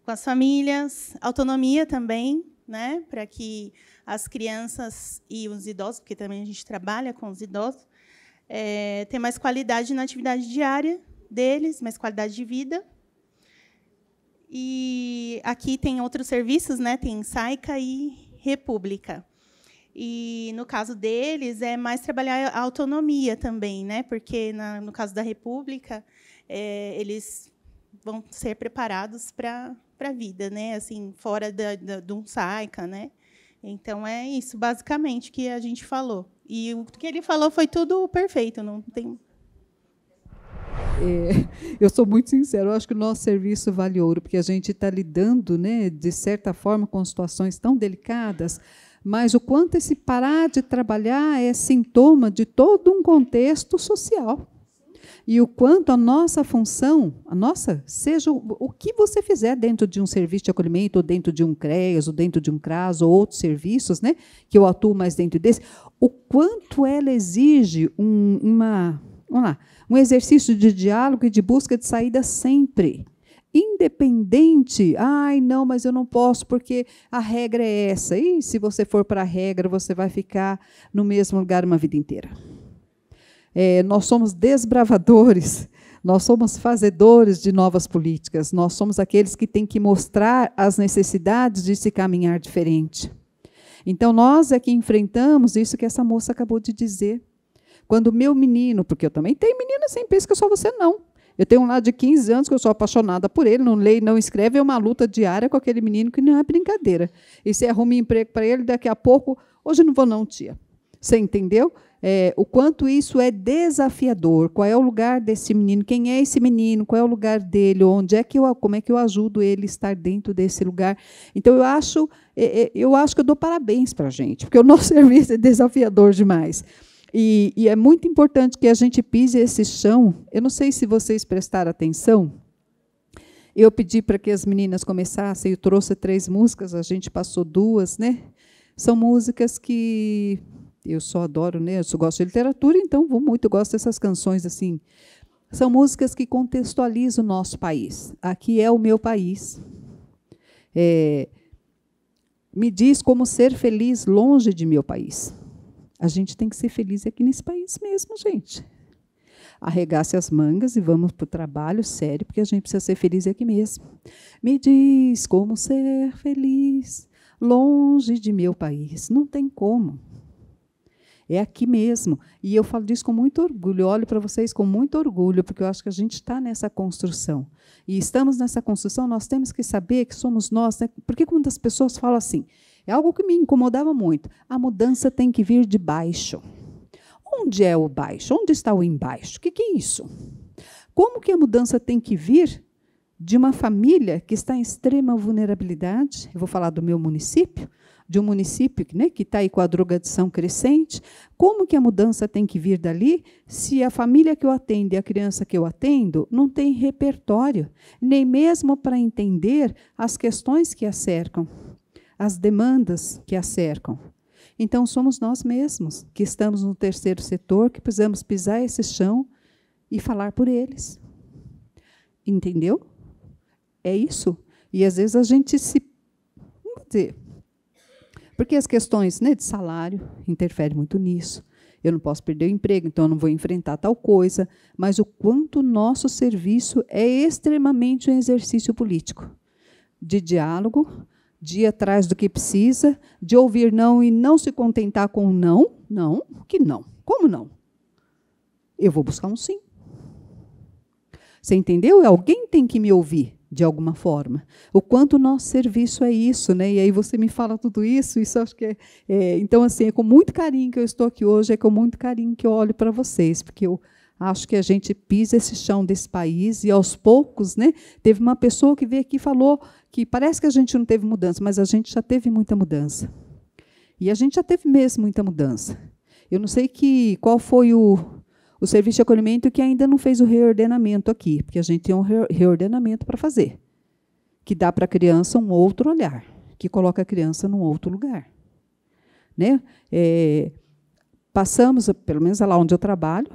com as famílias, autonomia também, né, para que as crianças e os idosos, porque também a gente trabalha com os idosos, tenham mais qualidade na atividade diária deles, mais qualidade de vida. E aqui tem outros serviços, né, tem SAICA e República. E, no caso deles, é mais trabalhar a autonomia também, né, porque, no caso da República, eles vão ser preparados para a vida, né, assim, fora de um SAICA, né. Então, é isso, basicamente, que a gente falou. E o que ele falou foi tudo perfeito, não tem... Eu sou muito sincera, eu acho que o nosso serviço vale ouro, porque a gente está lidando, né, de certa forma, com situações tão delicadas, mas o quanto esse parar de trabalhar é sintoma de todo um contexto social. E o quanto a nossa função, seja o que você fizer dentro de um serviço de acolhimento, ou dentro de um CREAS, ou dentro de um CRAS, ou outros serviços, né, que eu atuo mais dentro desse, o quanto ela exige um exercício de diálogo e de busca de saída sempre. Independente, não, mas eu não posso porque a regra é essa. E se você for para a regra, você vai ficar no mesmo lugar uma vida inteira. Nós somos desbravadores, nós somos fazedores de novas políticas, nós somos aqueles que têm que mostrar as necessidades de se caminhar diferente. Então, nós é que enfrentamos isso que essa moça acabou de dizer. Quando o meu menino, porque eu também tenho menino assim, pensa que é só você não. Eu tenho um lá de 15 anos que eu sou apaixonada por ele, não leio, não escreve, é uma luta diária com aquele menino que não é brincadeira. E você arruma um emprego para ele, daqui a pouco, hoje não vou não, tia. Você entendeu? O quanto isso é desafiador, qual é o lugar desse menino, quem é esse menino, qual é o lugar dele, como é que eu ajudo ele a estar dentro desse lugar. Então, eu acho que eu dou parabéns para a gente, porque o nosso serviço é desafiador demais. E é muito importante que a gente pise esse chão. Eu não sei se vocês prestaram atenção, eu pedi para que as meninas começassem, eu trouxe 3 músicas, a gente passou 2, né? São músicas que eu só adoro, né? Eu só gosto de literatura, então eu gosto dessas canções assim. São músicas que contextualizam o nosso país. Aqui é o meu país. Me diz como ser feliz longe de meu país. A gente tem que ser feliz aqui nesse país mesmo, gente. Arregace as mangas e vamos para o trabalho sério, porque a gente precisa ser feliz aqui mesmo. Me diz como ser feliz longe de meu país. Não tem como. É aqui mesmo. E eu falo disso com muito orgulho. Eu olho para vocês com muito orgulho, porque eu acho que a gente está nessa construção. E estamos nessa construção, nós temos que saber que somos nós. Né? Porque quando as pessoas falam assim, é algo que me incomodava muito, a mudança tem que vir de baixo. Onde é o baixo? Onde está o embaixo? O que é isso? Como que a mudança tem que vir de uma família que está em extrema vulnerabilidade? Eu vou falar do meu município, de um município, né, que está aí com a drogadição crescente. Como que a mudança tem que vir dali se a família que eu atendo e a criança que eu atendo não tem repertório, nem mesmo para entender as questões que a cercam, as demandas que a cercam? Então, somos nós mesmos que estamos no terceiro setor, que precisamos pisar esse chão e falar por eles. Entendeu? É isso. E, às vezes, a gente não vou dizer, porque as questões, né, de salário interferem muito nisso. Eu não posso perder o emprego, então eu não vou enfrentar tal coisa. Mas o quanto o nosso serviço é extremamente um exercício político, de diálogo, de ir atrás do que precisa, de ouvir não e não se contentar com não. Não, que não? Como não? Eu vou buscar um sim. Você entendeu? Alguém tem que me ouvir. de alguma forma. O quanto o nosso serviço é isso, né? E aí você me fala tudo isso, acho que então, assim, é com muito carinho que eu estou aqui hoje, é com muito carinho que eu olho para vocês, porque eu acho que a gente pisa esse chão desse país e, aos poucos, né, teve uma pessoa que veio aqui e falou que parece que a gente não teve mudança, mas a gente já teve muita mudança. E a gente já teve mesmo muita mudança. Eu não sei qual foi o serviço de acolhimento que ainda não fez o reordenamento aqui, porque a gente tem um reordenamento para fazer, que dá para a criança um outro olhar, que coloca a criança num outro lugar. Né? Passamos, pelo menos lá onde eu trabalho,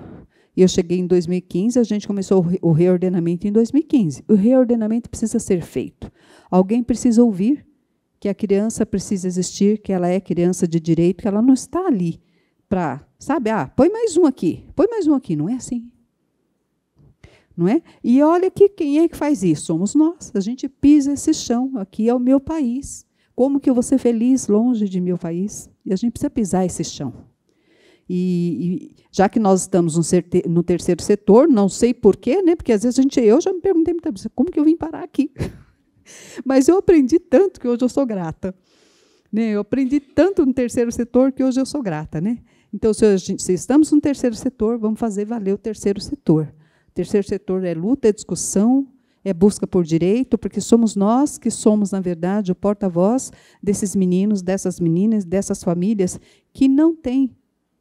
e eu cheguei em 2015, a gente começou o reordenamento em 2015. O reordenamento precisa ser feito. Alguém precisa ouvir que a criança precisa existir, que ela é criança de direito, que ela não está ali para, sabe, põe mais um aqui, não é assim. Não é? E olha que quem é que faz isso? Somos nós. A gente pisa esse chão, aqui é o meu país. Como que eu vou ser feliz longe de meu país? E a gente precisa pisar esse chão. E já que nós estamos no terceiro setor, não sei porquê, né? Porque às vezes eu já me perguntei muitas vezes, como que eu vim parar aqui? Mas eu aprendi tanto que hoje eu sou grata. Né? Eu aprendi tanto no terceiro setor que hoje eu sou grata. Né? Então, se estamos no terceiro setor, vamos fazer valer o terceiro setor. O terceiro setor é luta, é discussão, é busca por direito, porque somos nós que somos, na verdade, o porta-voz desses meninos, dessas meninas, dessas famílias que não têm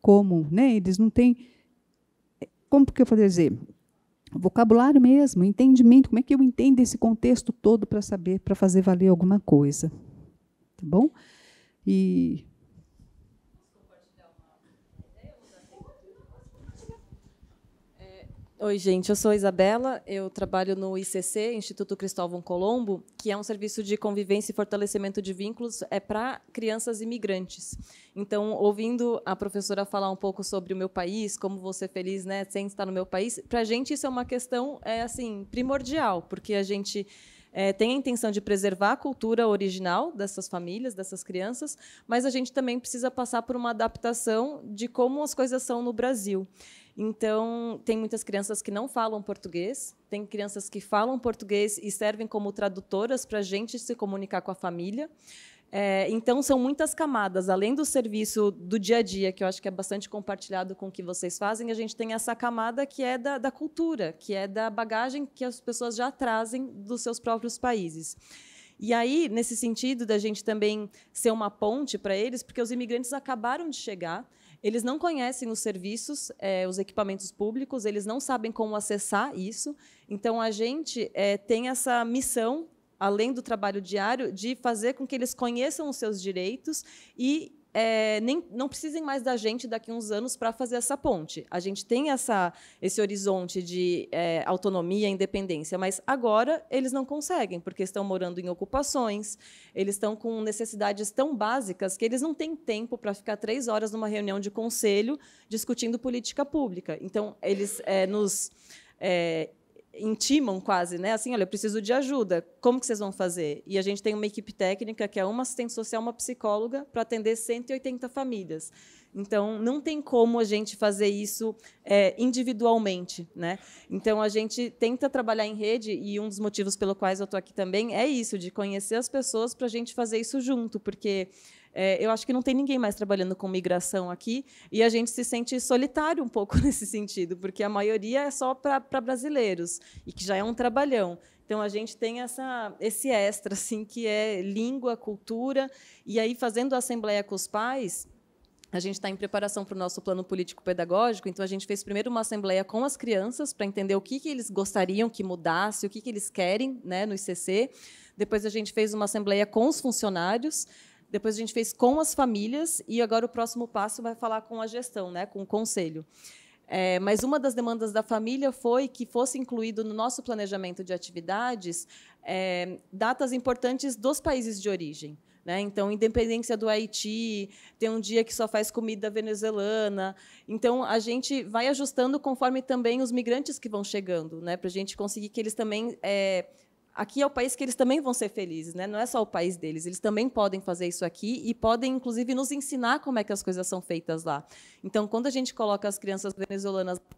como, né? Eles não têm, como que eu vou dizer, vocabulário mesmo, entendimento, como é que eu entendo esse contexto todo para saber, para fazer valer alguma coisa. Tá bom? E oi, gente, eu sou Isabela, eu trabalho no ICC, Instituto Cristóvão Colombo, que é um serviço de convivência e fortalecimento de vínculos para crianças imigrantes. Então, ouvindo a professora falar um pouco sobre o meu país, como vou ser feliz, né, sem estar no meu país, para a gente isso é uma questão assim, primordial, porque a gente tem a intenção de preservar a cultura original dessas famílias, dessas crianças, mas a gente também precisa passar por uma adaptação de como as coisas são no Brasil. Então, tem muitas crianças que não falam português, tem crianças que falam português e servem como tradutoras para a gente se comunicar com a família. Então, são muitas camadas. Além do serviço do dia a dia, que eu acho que é bastante compartilhado com o que vocês fazem, a gente tem essa camada que é da cultura, que é da bagagem que as pessoas já trazem dos seus próprios países. E aí, nesse sentido, da gente também ser uma ponte para eles, porque os imigrantes acabaram de chegar, eles não conhecem os serviços, os equipamentos públicos, eles não sabem como acessar isso. Então, a gente tem essa missão, além do trabalho diário, de fazer com que eles conheçam os seus direitos e não precisem mais da gente daqui a uns anos para fazer essa ponte. A gente tem esse horizonte de autonomia e independência, mas agora eles não conseguem, porque estão morando em ocupações, eles estão com necessidades tão básicas que eles não têm tempo para ficar 3 horas numa reunião de conselho discutindo política pública. Então, eles nos intimam quase, né? Assim, olha, eu preciso de ajuda. Como que vocês vão fazer? E a gente tem uma equipe técnica que é uma assistente social, uma psicóloga para atender 180 famílias. Então, não tem como a gente fazer isso individualmente, né? Então, a gente tenta trabalhar em rede e um dos motivos pelo quais eu estou aqui também é isso, de conhecer as pessoas para a gente fazer isso junto, porque eu acho que não tem ninguém mais trabalhando com migração aqui e a gente se sente solitário um pouco nesse sentido, porque a maioria é só para brasileiros e que já é um trabalhão. Então, a gente tem esse extra, assim, que é língua, cultura, e aí, fazendo a assembleia com os pais, a gente está em preparação para o nosso plano político-pedagógico, então a gente fez primeiro uma assembleia com as crianças para entender o que eles gostariam que mudasse, o que eles querem, né, no ICC. Depois, a gente fez uma assembleia com os funcionários. Depois, a gente fez com as famílias. E agora o próximo passo vai falar com a gestão, né, com o conselho. Mas uma das demandas da família foi que fosse incluído no nosso planejamento de atividades datas importantes dos países de origem. Né? Então, independência do Haiti, tem um dia que só faz comida venezuelana. Então, a gente vai ajustando conforme também os migrantes que vão chegando, né? Para a gente conseguir que eles também... aqui é o país que eles também vão ser felizes, né? Não é só o país deles, eles também podem fazer isso aqui e podem, inclusive, nos ensinar como é que as coisas são feitas lá. Então, quando a gente coloca as crianças venezuelanas para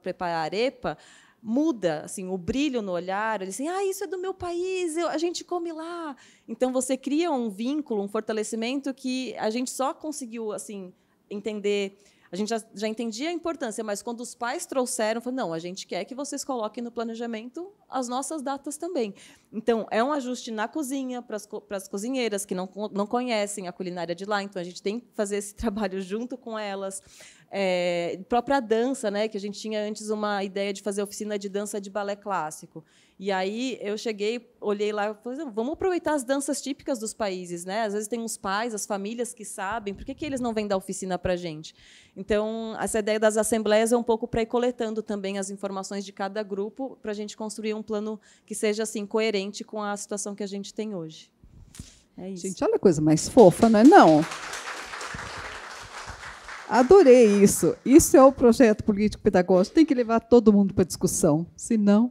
preparar arepa, muda assim o brilho no olhar, eles assim, isso é do meu país, a gente come lá. Então você cria um vínculo, um fortalecimento que a gente só conseguiu assim entender. A gente já entendia a importância, mas quando os pais trouxeram, falaram, não, a gente quer que vocês coloquem no planejamento as nossas datas também. Então, é um ajuste na cozinha, para as cozinheiras que não conhecem a culinária de lá, então a gente tem que fazer esse trabalho junto com elas. Própria dança, né, que a gente tinha antes uma ideia de fazer oficina de dança de balé clássico. E aí eu cheguei, olhei lá e falei, vamos aproveitar as danças típicas dos países, né? Às vezes tem uns pais, as famílias que sabem, por que eles não vêm dar oficina para a gente? Então, essa ideia das assembleias é um pouco para ir coletando também as informações de cada grupo, para a gente construir um plano que seja assim coerente com a situação que a gente tem hoje. É isso. Gente, olha a coisa mais fofa, não é não? Adorei isso. Isso é o projeto político-pedagógico. Tem que levar todo mundo para a discussão, senão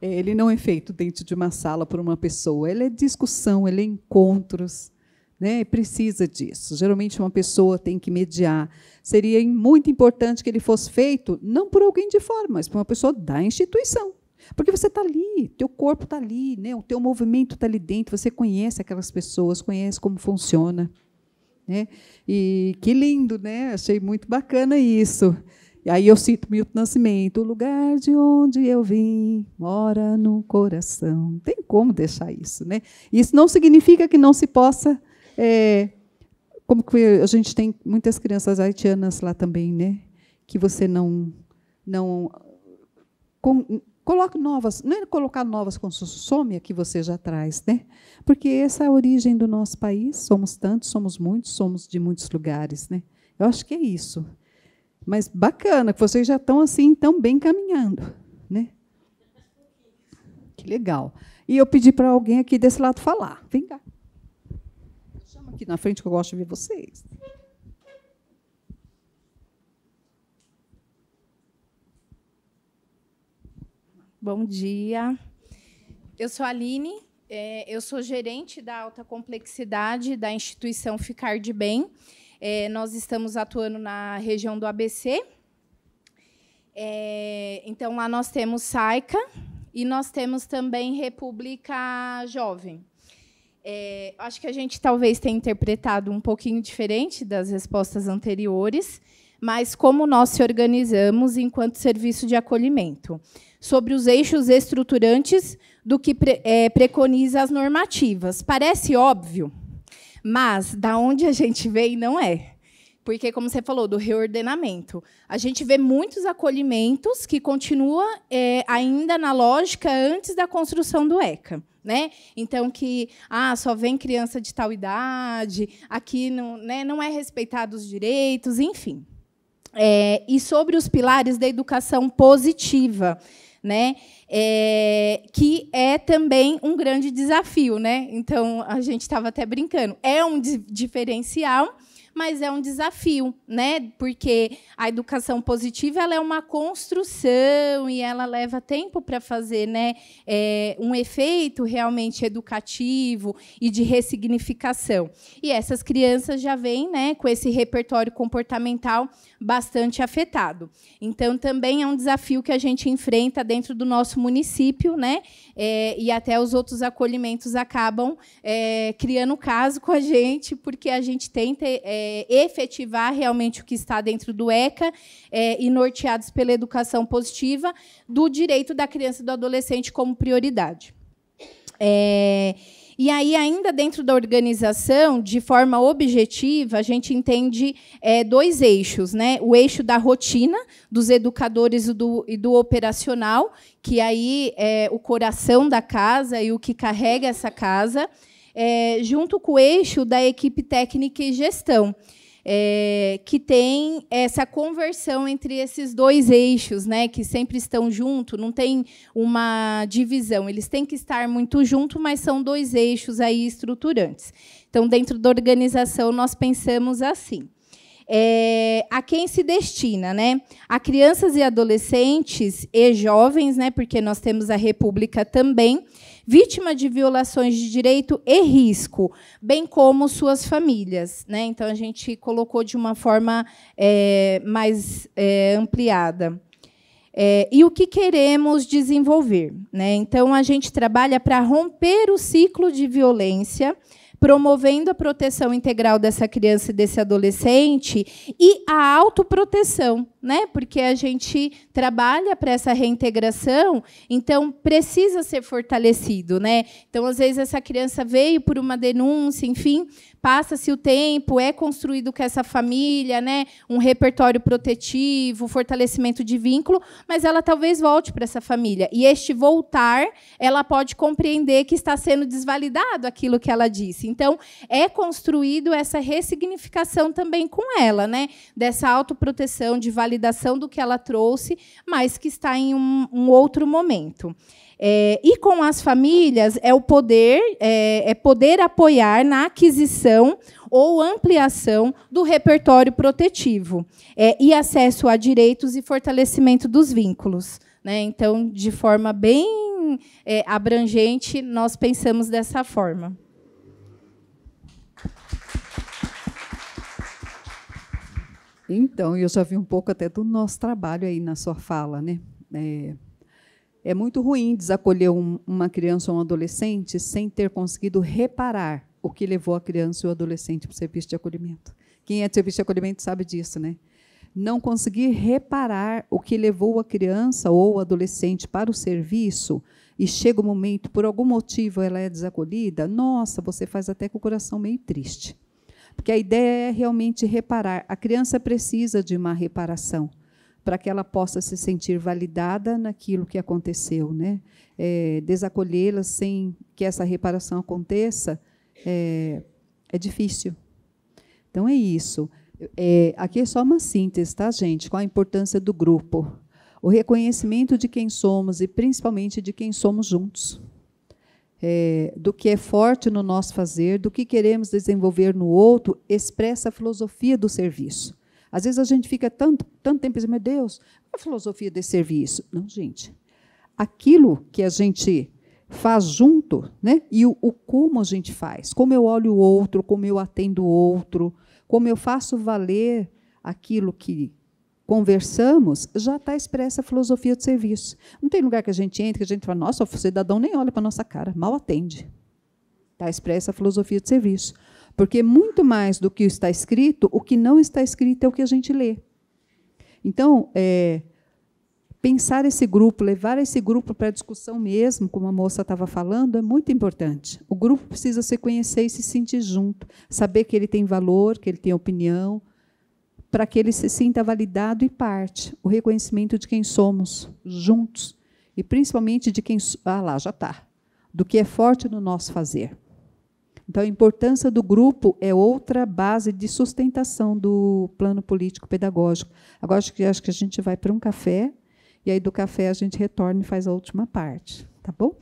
ele não é feito dentro de uma sala por uma pessoa. Ele é discussão, ele é encontros, né? Precisa disso. Geralmente, uma pessoa tem que mediar. Seria muito importante que ele fosse feito não por alguém de fora, mas por uma pessoa da instituição. Porque você está ali, teu corpo está ali, né? O teu movimento está ali dentro, você conhece aquelas pessoas, conhece como funciona. Né? E que lindo, né? Achei muito bacana isso. E aí eu cito Milton Nascimento, o lugar de onde eu vim mora no coração. Não tem como deixar isso, né? Isso não significa que não se possa, como que a gente tem muitas crianças haitianas lá também, né? Que você não coloca novas, não é colocar novas construções, some a que você já traz, né? Porque essa é a origem do nosso país, somos tantos, somos muitos, somos de muitos lugares, né? Eu acho que é isso. Mas bacana, que vocês já estão assim tão bem caminhando, né? Que legal. E eu pedi para alguém aqui desse lado falar. Vem cá. Chama aqui na frente que eu gosto de ver vocês. Bom dia. Eu sou a Aline, eu sou gerente da alta complexidade da instituição Ficar de Bem. Nós estamos atuando na região do ABC. Então, lá nós temos SAICA e nós temos também República Jovem. Acho que a gente talvez tenha interpretado um pouquinho diferente das respostas anteriores, mas como nós se organizamos enquanto serviço de acolhimento, sobre os eixos estruturantes do que preconiza as normativas. Parece óbvio, mas da onde a gente veio não é. Porque, como você falou, do reordenamento, a gente vê muitos acolhimentos que continuam ainda na lógica antes da construção do ECA. Né? Então, que só vem criança de tal idade, aqui não, né, não é respeitado os direitos, enfim. E sobre os pilares da educação positiva, né? Que é também um grande desafio, né? Então, a gente estava até brincando. É um diferencial, mas é um desafio, né? Porque a educação positiva ela é uma construção e ela leva tempo para fazer, né? Um efeito realmente educativo e de ressignificação. E essas crianças já vêm, né, com esse repertório comportamental bastante afetado. Então, também é um desafio que a gente enfrenta dentro do nosso município, né? E até os outros acolhimentos acabam criando caso com a gente, porque a gente tenta efetivar realmente o que está dentro do ECA e norteados pela educação positiva do direito da criança e do adolescente como prioridade. E aí, ainda dentro da organização, de forma objetiva, a gente entende dois eixos, né? O eixo da rotina dos educadores e do operacional, que aí é o coração da casa e o que carrega essa casa, junto com o eixo da equipe técnica e gestão. Que tem essa conversão entre esses dois eixos, né, que sempre estão juntos, não tem uma divisão, eles têm que estar muito juntos, mas são dois eixos aí estruturantes. Então, dentro da organização, nós pensamos assim. A quem se destina, né? A crianças e adolescentes e jovens, né, porque nós temos a República também, vítima de violações de direito e risco, bem como suas famílias, né? Então, a gente colocou de uma forma mais ampliada. E o que queremos desenvolver, né? Então, a gente trabalha para romper o ciclo de violência, promovendo a proteção integral dessa criança e desse adolescente e a autoproteção, né? Porque a gente trabalha para essa reintegração, então precisa ser fortalecido, né? Então, às vezes, essa criança veio por uma denúncia, enfim, passa-se o tempo, é construído com essa família, né? Um repertório protetivo, fortalecimento de vínculo, mas ela talvez volte para essa família. E este voltar, ela pode compreender que está sendo desvalidado aquilo que ela disse. Então, é construído essa ressignificação também com ela, né? Dessa autoproteção, de validação do que ela trouxe, mas que está em um outro momento. E com as famílias é poder apoiar na aquisição ou ampliação do repertório protetivo e acesso a direitos e fortalecimento dos vínculos, né? Então, de forma bem abrangente, nós pensamos dessa forma. Então, eu já vi um pouco até do nosso trabalho aí na sua fala, né? É muito ruim desacolher uma criança ou um adolescente sem ter conseguido reparar o que levou a criança ou o adolescente para o serviço de acolhimento. Quem é de serviço de acolhimento sabe disso, né? Não conseguir reparar o que levou a criança ou o adolescente para o serviço e chega o momento, por algum motivo, ela é desacolhida, nossa, você faz até com o coração meio triste. Porque a ideia é realmente reparar. A criança precisa de uma reparação para que ela possa se sentir validada naquilo que aconteceu, né? Desacolhê-la sem que essa reparação aconteça é difícil. Então, é isso. Aqui é só uma síntese, tá, gente? Qual a importância do grupo? O reconhecimento de quem somos e, principalmente, de quem somos juntos. Do que é forte no nosso fazer, do que queremos desenvolver no outro, expressa a filosofia do serviço. Às vezes a gente fica tanto tempo pensando, meu Deus, qual é a filosofia desse serviço? Não, gente. Aquilo que a gente faz junto, né? E o como a gente faz, como eu olho o outro, como eu atendo o outro, como eu faço valer aquilo que conversamos, já está expressa a filosofia do serviço. Não tem lugar que a gente entra, que a gente fala, nossa, o cidadão nem olha para a nossa cara, mal atende. Está expressa a filosofia de serviço. Porque, muito mais do que está escrito, o que não está escrito é o que a gente lê. Então, pensar esse grupo, levar esse grupo para a discussão mesmo, como a moça estava falando, é muito importante. O grupo precisa se conhecer e se sentir junto, saber que ele tem valor, que ele tem opinião, para que ele se sinta validado e parte. O reconhecimento de quem somos, juntos, e principalmente de quem... lá, já está. Do que é forte no nosso fazer. Então, a importância do grupo é outra base de sustentação do plano político-pedagógico. Agora, acho que a gente vai para um café, e aí do café a gente retorna e faz a última parte. Tá bom?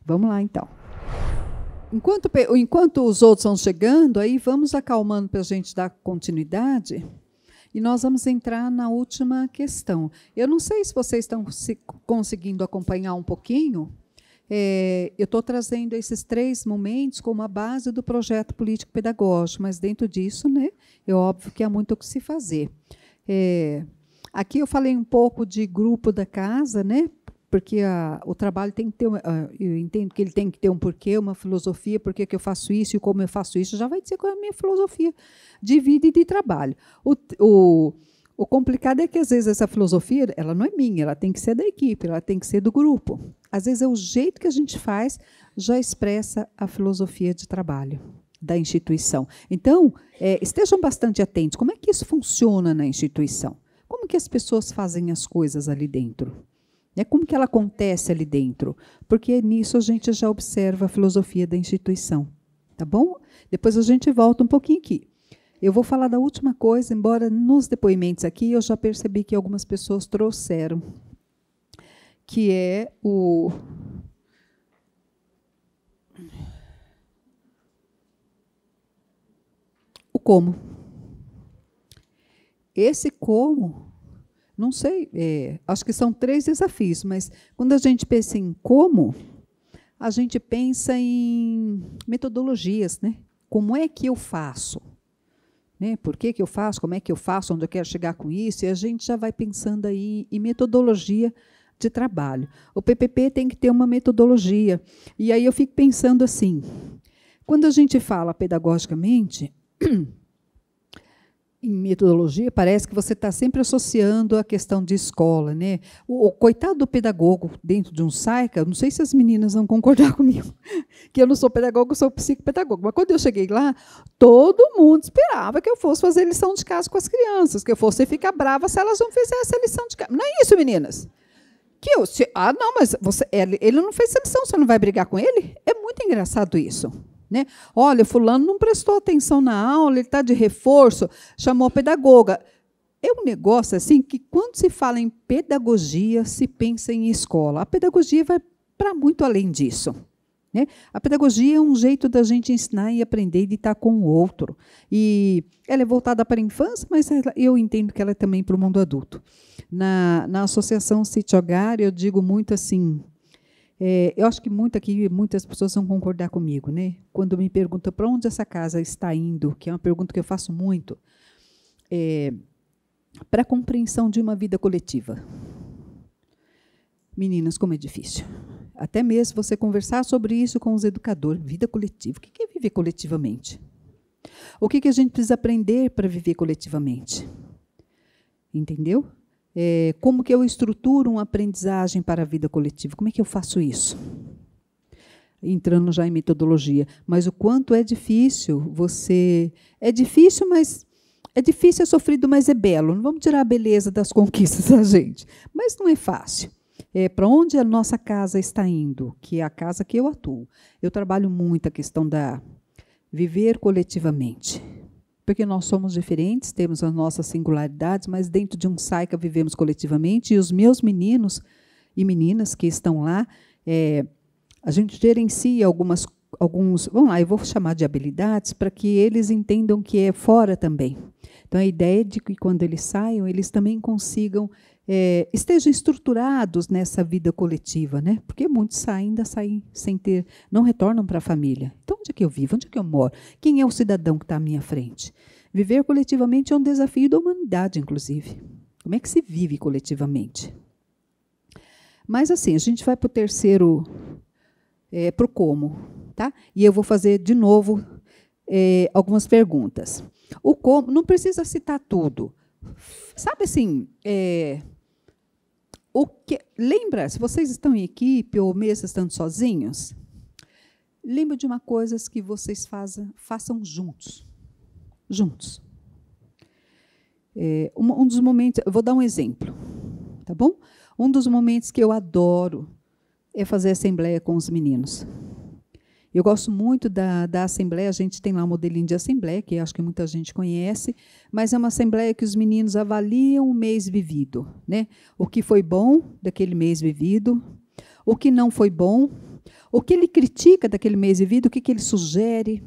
Vamos lá, então. Enquanto os outros estão chegando, aí vamos acalmando para a gente dar continuidade, e nós vamos entrar na última questão. Eu não sei se vocês estão conseguindo acompanhar um pouquinho. Eu estou trazendo esses 3 momentos como a base do projeto político-pedagógico, mas, dentro disso, né, é óbvio que há muito o que se fazer. Aqui eu falei um pouco de grupo da casa, né, porque o trabalho tem que ter, eu entendo que ele tem que ter um porquê, uma filosofia, por que eu faço isso e como eu faço isso, já vai dizer qual é a minha filosofia de vida e de trabalho. O complicado é que, às vezes, essa filosofia ela não é minha, ela tem que ser da equipe, ela tem que ser do grupo. Às vezes, é o jeito que a gente faz já expressa a filosofia de trabalho da instituição. Então, estejam bastante atentos. Como é que isso funciona na instituição? Como que as pessoas fazem as coisas ali dentro? Como que ela acontece ali dentro? Porque nisso a gente já observa a filosofia da instituição. Tá bom? Depois a gente volta um pouquinho aqui. Eu vou falar da última coisa, embora nos depoimentos aqui eu já percebi que algumas pessoas trouxeram, que é o como. Esse como, não sei, acho que são 3 desafios, mas quando a gente pensa em como, a gente pensa em metodologias, né? Como é que eu faço? né? Por que eu faço, como é que eu faço, onde eu quero chegar com isso, e a gente já vai pensando aí em metodologia de trabalho. O PPP tem que ter uma metodologia. E aí eu fico pensando assim, quando a gente fala pedagogicamente, em metodologia, parece que você está sempre associando a questão de escola, né? O coitado do pedagogo dentro de um SAICA, não sei se as meninas vão concordar comigo, que eu não sou pedagogo, eu sou psicopedagogo, mas quando eu cheguei lá, todo mundo esperava que eu fosse fazer lição de casa com as crianças, que eu fosse ficar brava se elas não fizessem a lição de casa. Não é isso, meninas? Não, mas ele não fez a lição, você não vai brigar com ele? É muito engraçado isso. Né? Olha, fulano não prestou atenção na aula, ele está de reforço, chamou a pedagoga. É um negócio assim que, quando se fala em pedagogia, se pensa em escola. A pedagogia vai para muito além disso. Né? A pedagogia é um jeito da gente ensinar e aprender de estar com o outro. E ela é voltada para a infância, mas eu entendo que ela é também para o mundo adulto. Na Associação Sítio Hogar, eu digo muito assim... eu acho que muitas pessoas vão concordar comigo, né? Quando me perguntam para onde essa casa está indo, que é uma pergunta que eu faço muito, para a compreensão de uma vida coletiva. Meninas, como é difícil. Até mesmo você conversar sobre isso com os educadores. Vida coletiva. O que é viver coletivamente? O que a gente precisa aprender para viver coletivamente? Entendeu? Como que eu estruturo uma aprendizagem para a vida coletiva? Como é que eu faço isso? Entrando já em metodologia. Mas o quanto é difícil você... É difícil, é sofrido, mas é belo. Não vamos tirar a beleza das conquistas da gente. Mas não é fácil. Para onde a nossa casa está indo, que é a casa que eu atuo. Eu trabalho muito a questão da viver coletivamente. Porque nós somos diferentes, temos as nossas singularidades, mas dentro de um SAICA vivemos coletivamente, e os meus meninos e meninas que estão lá, a gente gerencia alguns, vamos lá, eu vou chamar de habilidades, para que eles entendam que é fora também. Então, a ideia é de que, quando eles saiam, eles também consigam, estejam estruturados nessa vida coletiva, né? Porque muitos ainda saem sem ter, não retornam para a família. Então, onde é que eu vivo? Onde é que eu moro? Quem é o cidadão que está à minha frente? Viver coletivamente é um desafio da humanidade, inclusive. Como é que se vive coletivamente? Mas, assim, a gente vai para o terceiro, para o como, tá? E eu vou fazer, de novo, algumas perguntas. O como, não precisa citar tudo. Sabe assim, lembra, se vocês estão em equipe ou mesmo estando sozinhos, lembra de uma coisa que vocês façam juntos. Juntos. Um dos momentos, eu vou dar um exemplo, tá bom? Um dos momentos que eu adoro é fazer assembleia com os meninos. Eu gosto muito da assembleia, a gente tem lá um modelinho de assembleia, que acho que muita gente conhece, mas é uma assembleia que os meninos avaliam o mês vivido, né? O que foi bom daquele mês vivido, o que não foi bom, o que ele critica daquele mês vivido, o que ele sugere.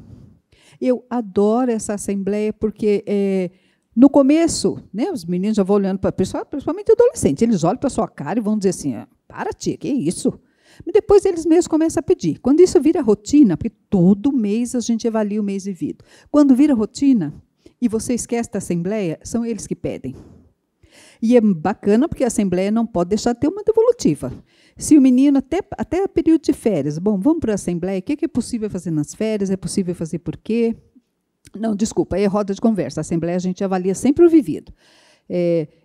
Eu adoro essa assembleia, porque no começo, né, os meninos já vão olhando, principalmente adolescentes, eles olham para a sua cara e vão dizer assim, para, tia, que é isso? Mas depois eles mesmos começam a pedir. Quando isso vira rotina, porque todo mês a gente avalia o mês vivido. Quando vira rotina, e você esquece da assembleia, são eles que pedem. E é bacana, porque a assembleia não pode deixar de ter uma devolutiva. Se o menino, até período de férias, bom, vamos para a assembleia, o que é possível fazer nas férias, é possível fazer por quê? Não, desculpa, é roda de conversa. A assembleia a gente avalia sempre o vivido.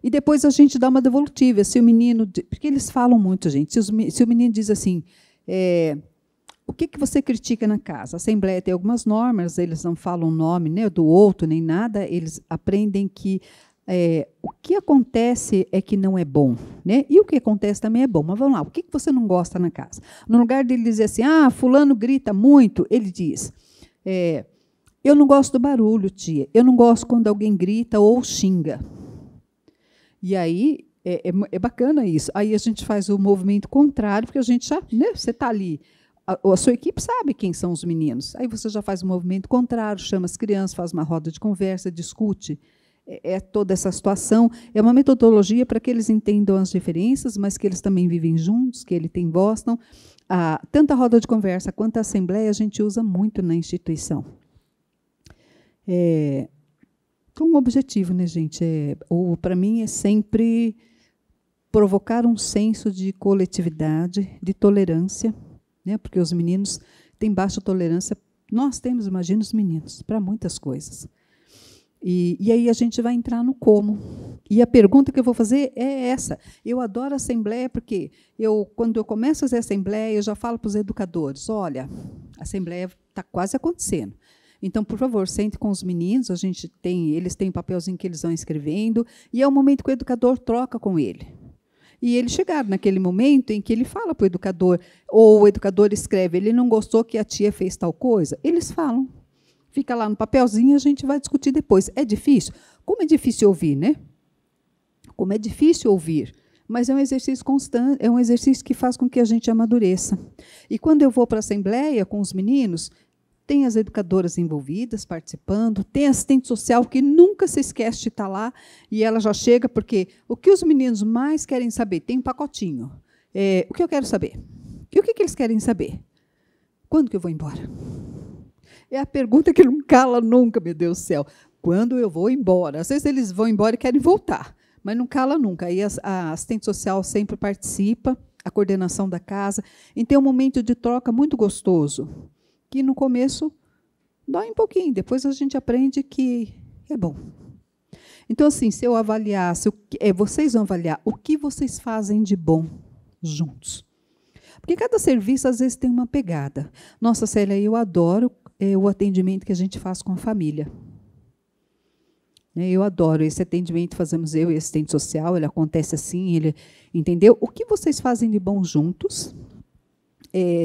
E depois a gente dá uma devolutiva. Se o menino... Porque eles falam muito, gente. Se o menino diz assim, o que você critica na casa? A Assembleia tem algumas normas, eles não falam o nome, né, do outro, nem nada, eles aprendem que o que acontece é que não é bom, né? E o que acontece também é bom. Mas vamos lá, o que você não gosta na casa? No lugar dele dizer assim, fulano grita muito, ele diz... eu não gosto do barulho, tia. Eu não gosto quando alguém grita ou xinga. E aí, é bacana isso. Aí a gente faz o movimento contrário, porque a gente já... Né, você está ali, a sua equipe sabe quem são os meninos. Aí você já faz o movimento contrário, chama as crianças, faz uma roda de conversa, discute toda essa situação. É uma metodologia para que eles entendam as diferenças, mas que eles também vivem juntos, que eles têm voz. Então, tanto a roda de conversa quanto a assembleia a gente usa muito na instituição. com um objetivo, né, gente? Para mim é sempre provocar um senso de coletividade, de tolerância, né? Porque os meninos têm baixa tolerância. Nós temos, imagina, os meninos, para muitas coisas. E aí a gente vai entrar no como. E a pergunta que eu vou fazer é essa. Eu adoro a assembleia porque quando eu começo a fazer assembleia, eu já falo para os educadores, olha, a assembleia está quase acontecendo. Então, por favor, sente com os meninos, eles têm um papelzinho que eles vão escrevendo, e é o momento que o educador troca com ele. E eles chegaram naquele momento em que ele fala para o educador, ou o educador escreve, ele não gostou que a tia fez tal coisa, eles falam. Fica lá no papelzinho, a gente vai discutir depois. É difícil? Como é difícil ouvir, né? Como é difícil ouvir. Mas é um exercício constante, é um exercício que faz com que a gente amadureça. E quando eu vou para a assembleia com os meninos, tem as educadoras envolvidas, participando, tem assistente social que nunca se esquece de estar lá, e ela já chega, porque o que os meninos mais querem saber, tem um pacotinho. O que eu quero saber? E o que eles querem saber? Quando que eu vou embora? É a pergunta que não cala nunca, meu Deus do céu. Quando eu vou embora? Às vezes eles vão embora e querem voltar, mas não cala nunca. Aí a assistente social sempre participa, a coordenação da casa. Então, é um momento de troca muito gostoso, que no começo dói um pouquinho, depois a gente aprende que é bom. Então, assim, se eu avaliar, vocês vão avaliar o que vocês fazem de bom juntos. Porque cada serviço, às vezes, tem uma pegada. Nossa, Célia, eu adoro o atendimento que a gente faz com a família. Eu adoro esse atendimento, fazemos eu e assistente social, ele acontece assim, entendeu? O que vocês fazem de bom juntos?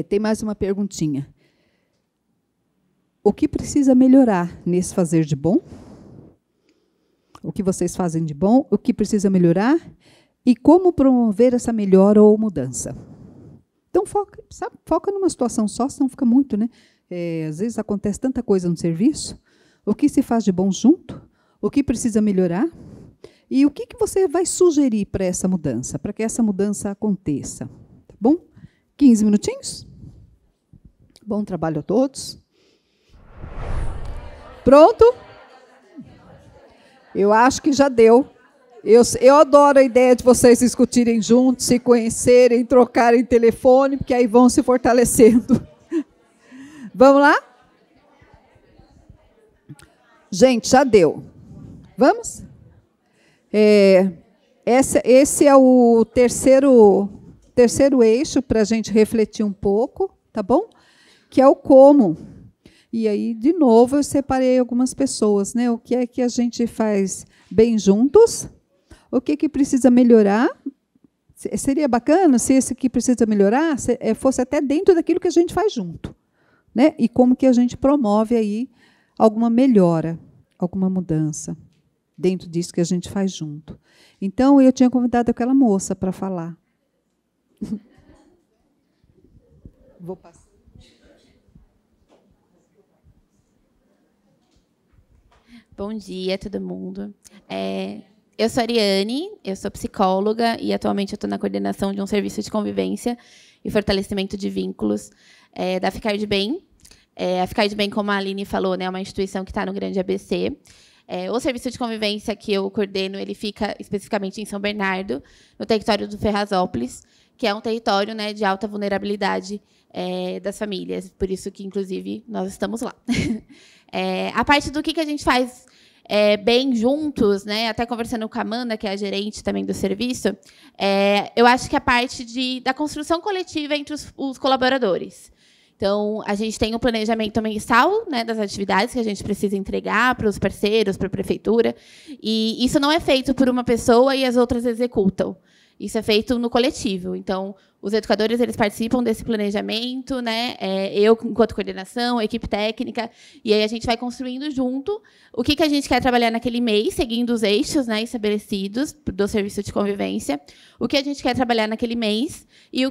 Tem mais uma perguntinha. O que precisa melhorar nesse fazer de bom? O que vocês fazem de bom? O que precisa melhorar? E como promover essa melhora ou mudança? Então, foca numa situação só, senão fica muito, né? Às vezes acontece tanta coisa no serviço. O que se faz de bom junto? O que precisa melhorar? E o que você vai sugerir para essa mudança, para que essa mudança aconteça? Tá bom? 15 minutinhos? Bom trabalho a todos. Pronto? Eu acho que já deu. Eu adoro a ideia de vocês discutirem juntos, se conhecerem, trocarem telefone, porque aí vão se fortalecendo. Vamos lá? Gente, já deu. Vamos? Esse é o terceiro eixo para a gente refletir um pouco, tá bom? Que é o como. E aí, de novo, eu separei algumas pessoas, né? O que é que a gente faz bem juntos? O que precisa melhorar? Seria bacana se esse que precisa melhorar fosse até dentro daquilo que a gente faz junto, né? E como que a gente promove aí alguma melhora, alguma mudança dentro disso que a gente faz junto. Então, eu tinha convidado aquela moça para falar. Vou passar. Bom dia, todo mundo. Eu sou a Ariane, eu sou psicóloga e atualmente eu estou na coordenação de um serviço de convivência e fortalecimento de vínculos da Ficar de Bem. A Ficar de Bem, como a Aline falou, né, é uma instituição que está no Grande ABC. O serviço de convivência que eu coordeno, ele fica especificamente em São Bernardo, no território do Ferrazópolis, que é um território, né, de alta vulnerabilidade das famílias. Por isso que, inclusive, nós estamos lá. A parte do que a gente faz bem juntos, né, até conversando com a Amanda, que é a gerente também do serviço, eu acho que a parte da construção coletiva entre os colaboradores. Então, a gente tem um planejamento mensal, né, das atividades que a gente precisa entregar para os parceiros, para a prefeitura, e isso não é feito por uma pessoa e as outras executam. Isso é feito no coletivo. Então, os educadores, eles participam desse planejamento, né? Eu, enquanto coordenação, a equipe técnica, e aí a gente vai construindo junto o que a gente quer trabalhar naquele mês, seguindo os eixos, né, estabelecidos do serviço de convivência, o que a gente quer trabalhar naquele mês e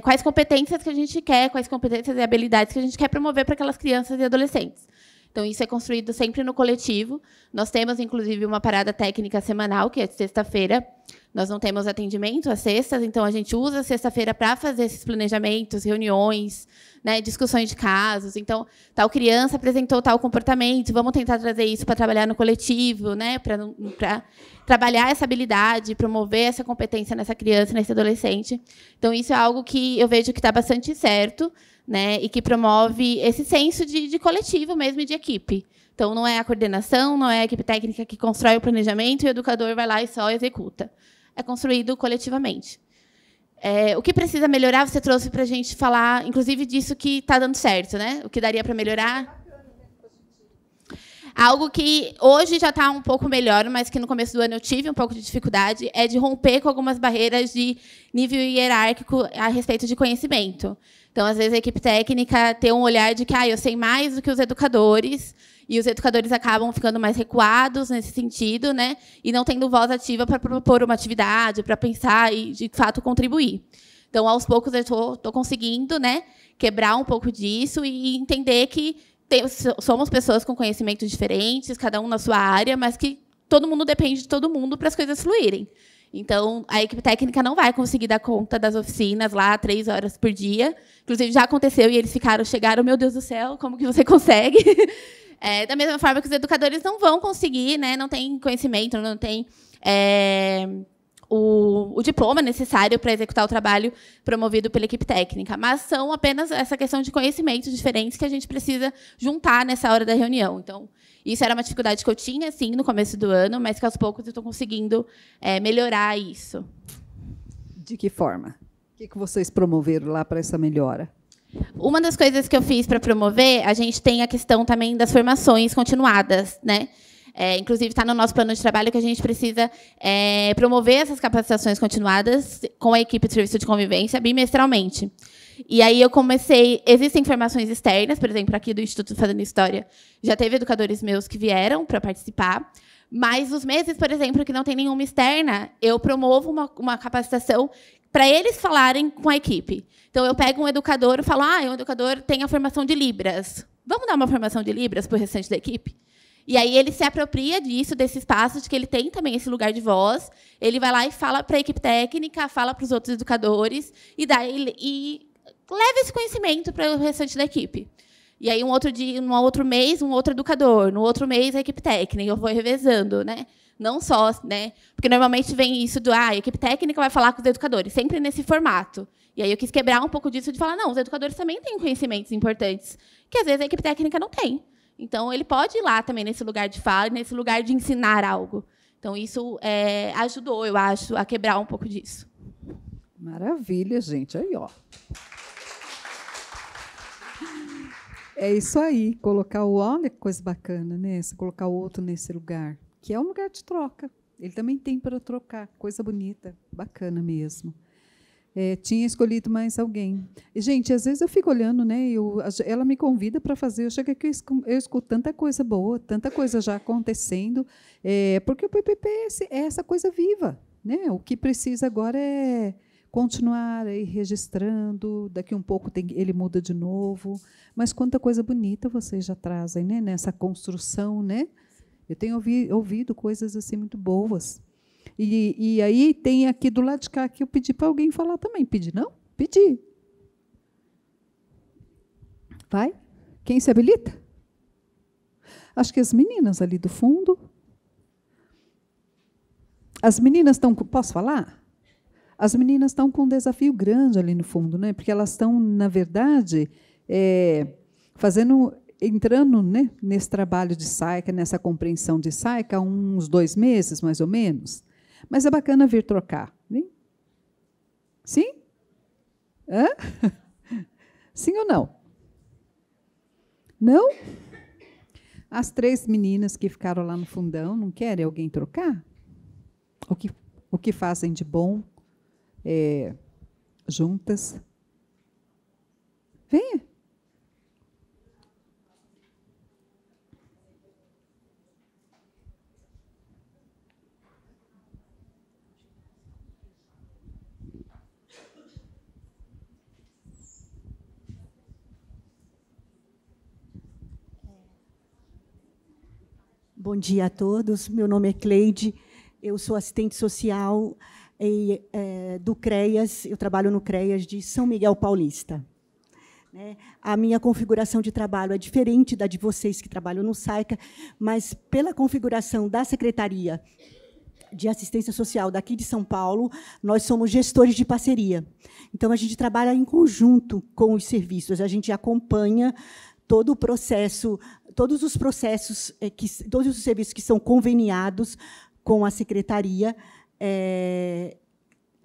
quais competências que a gente quer, quais competências e habilidades que a gente quer promover para aquelas crianças e adolescentes. Então, isso é construído sempre no coletivo. Nós temos, inclusive, uma parada técnica semanal, que é de sexta-feira, Nós não temos atendimento às sextas, então a gente usa a sexta-feira para fazer esses planejamentos, reuniões, né, discussões de casos. Então, tal criança apresentou tal comportamento, vamos tentar trazer isso para trabalhar no coletivo, né, para trabalhar essa habilidade, promover essa competência nessa criança, nesse adolescente. Então, isso é algo que eu vejo que está bastante certo, né, e que promove esse senso de coletivo mesmo e de equipe. Então, não é a coordenação, não é a equipe técnica que constrói o planejamento e o educador vai lá e só executa. É construído coletivamente. O que precisa melhorar, você trouxe para a gente falar, inclusive, disso que está dando certo, né? O que daria para melhorar? Algo que hoje já está um pouco melhor, mas que no começo do ano eu tive um pouco de dificuldade, é de romper com algumas barreiras de nível hierárquico a respeito de conhecimento. Então, às vezes, a equipe técnica tem um olhar de que eu sei mais do que os educadores, e os educadores acabam ficando mais recuados nesse sentido, né? E não tendo voz ativa para propor uma atividade, para pensar e, de fato, contribuir. Então, aos poucos, eu estou conseguindo, né, quebrar um pouco disso e entender que somos pessoas com conhecimentos diferentes, cada um na sua área, mas que todo mundo depende de todo mundo para as coisas fluírem. Então, a equipe técnica não vai conseguir dar conta das oficinas lá 3 horas por dia. Inclusive, já aconteceu e eles chegaram, meu Deus do céu, como que você consegue? Da mesma forma que os educadores não vão conseguir, né, não têm conhecimento, não têm o diploma necessário para executar o trabalho promovido pela equipe técnica. Mas são apenas essa questão de conhecimentos diferentes que a gente precisa juntar nessa hora da reunião. Então, isso era uma dificuldade que eu tinha, sim, no começo do ano, mas que, aos poucos, eu estou conseguindo melhorar isso. De que forma? O que vocês promoveram lá para essa melhora? Uma das coisas que eu fiz para promover, a gente tem a questão também das formações continuadas, né? Inclusive, está no nosso plano de trabalho que a gente precisa promover essas capacitações continuadas com a equipe de serviço de convivência bimestralmente. E aí eu comecei... Existem formações externas, por exemplo, aqui do Instituto Fazendo História, já teve educadores meus que vieram para participar, mas os meses, por exemplo, que não tem nenhuma externa, eu promovo uma capacitação para eles falarem com a equipe. Então, eu pego um educador e falo, o educador tem a formação de Libras. Vamos dar uma formação de Libras para o restante da equipe? E aí ele se apropria disso, desse espaço, de que ele tem também esse lugar de voz. Ele vai lá e fala para a equipe técnica, fala para os outros educadores, e leva esse conhecimento para o restante da equipe. E aí, um outro mês, um outro educador. No outro mês, a equipe técnica. Eu vou revezando, né? Não só, né? Porque normalmente vem isso a equipe técnica vai falar com os educadores, sempre nesse formato. E aí eu quis quebrar um pouco disso de falar, não, os educadores também têm conhecimentos importantes, que às vezes a equipe técnica não tem. Então, ele pode ir lá também nesse lugar de fala, nesse lugar de ensinar algo. Então, isso ajudou, eu acho, a quebrar um pouco disso. Maravilha, gente. Aí, ó. É isso aí, colocar olha que coisa bacana, né? Colocar o outro nesse lugar, que é um lugar de troca. Ele também tem para trocar, coisa bonita, bacana mesmo. Tinha escolhido mais alguém. E, gente, às vezes eu fico olhando, né? Ela me convida para fazer, eu chego aqui, eu escuto tanta coisa boa, tanta coisa já acontecendo, porque o PPP é essa coisa viva, né? O que precisa agora é continuar aí registrando, daqui um pouco ele muda de novo, mas quanta coisa bonita vocês já trazem, né? Nessa construção, né? Eu tenho ouvido coisas assim muito boas. E aí tem aqui do lado de cá que eu pedi para alguém falar também. Pedi, não? Pedi. Vai? Quem se habilita? Acho que as meninas ali do fundo. As meninas estão... Posso falar? As meninas estão com um desafio grande ali no fundo, né? Porque elas estão, na verdade, entrando, né, nesse trabalho de SAICA, nessa compreensão de SAICA, há uns 2 meses, mais ou menos. Mas é bacana vir trocar. Hein? Sim? Hã? Sim ou não? Não? As 3 meninas que ficaram lá no fundão, não querem alguém trocar? O que fazem de bom juntas? Venha. Bom dia a todos. Meu nome é Cleide. Eu sou assistente social do CREAS, eu trabalho no CREAS de São Miguel Paulista. A minha configuração de trabalho é diferente da de vocês que trabalham no SAICA, mas, pela configuração da Secretaria de Assistência Social daqui de São Paulo, nós somos gestores de parceria. Então, a gente trabalha em conjunto com os serviços, a gente acompanha todo o processo, todos os processos, todos os serviços que são conveniados com a Secretaria,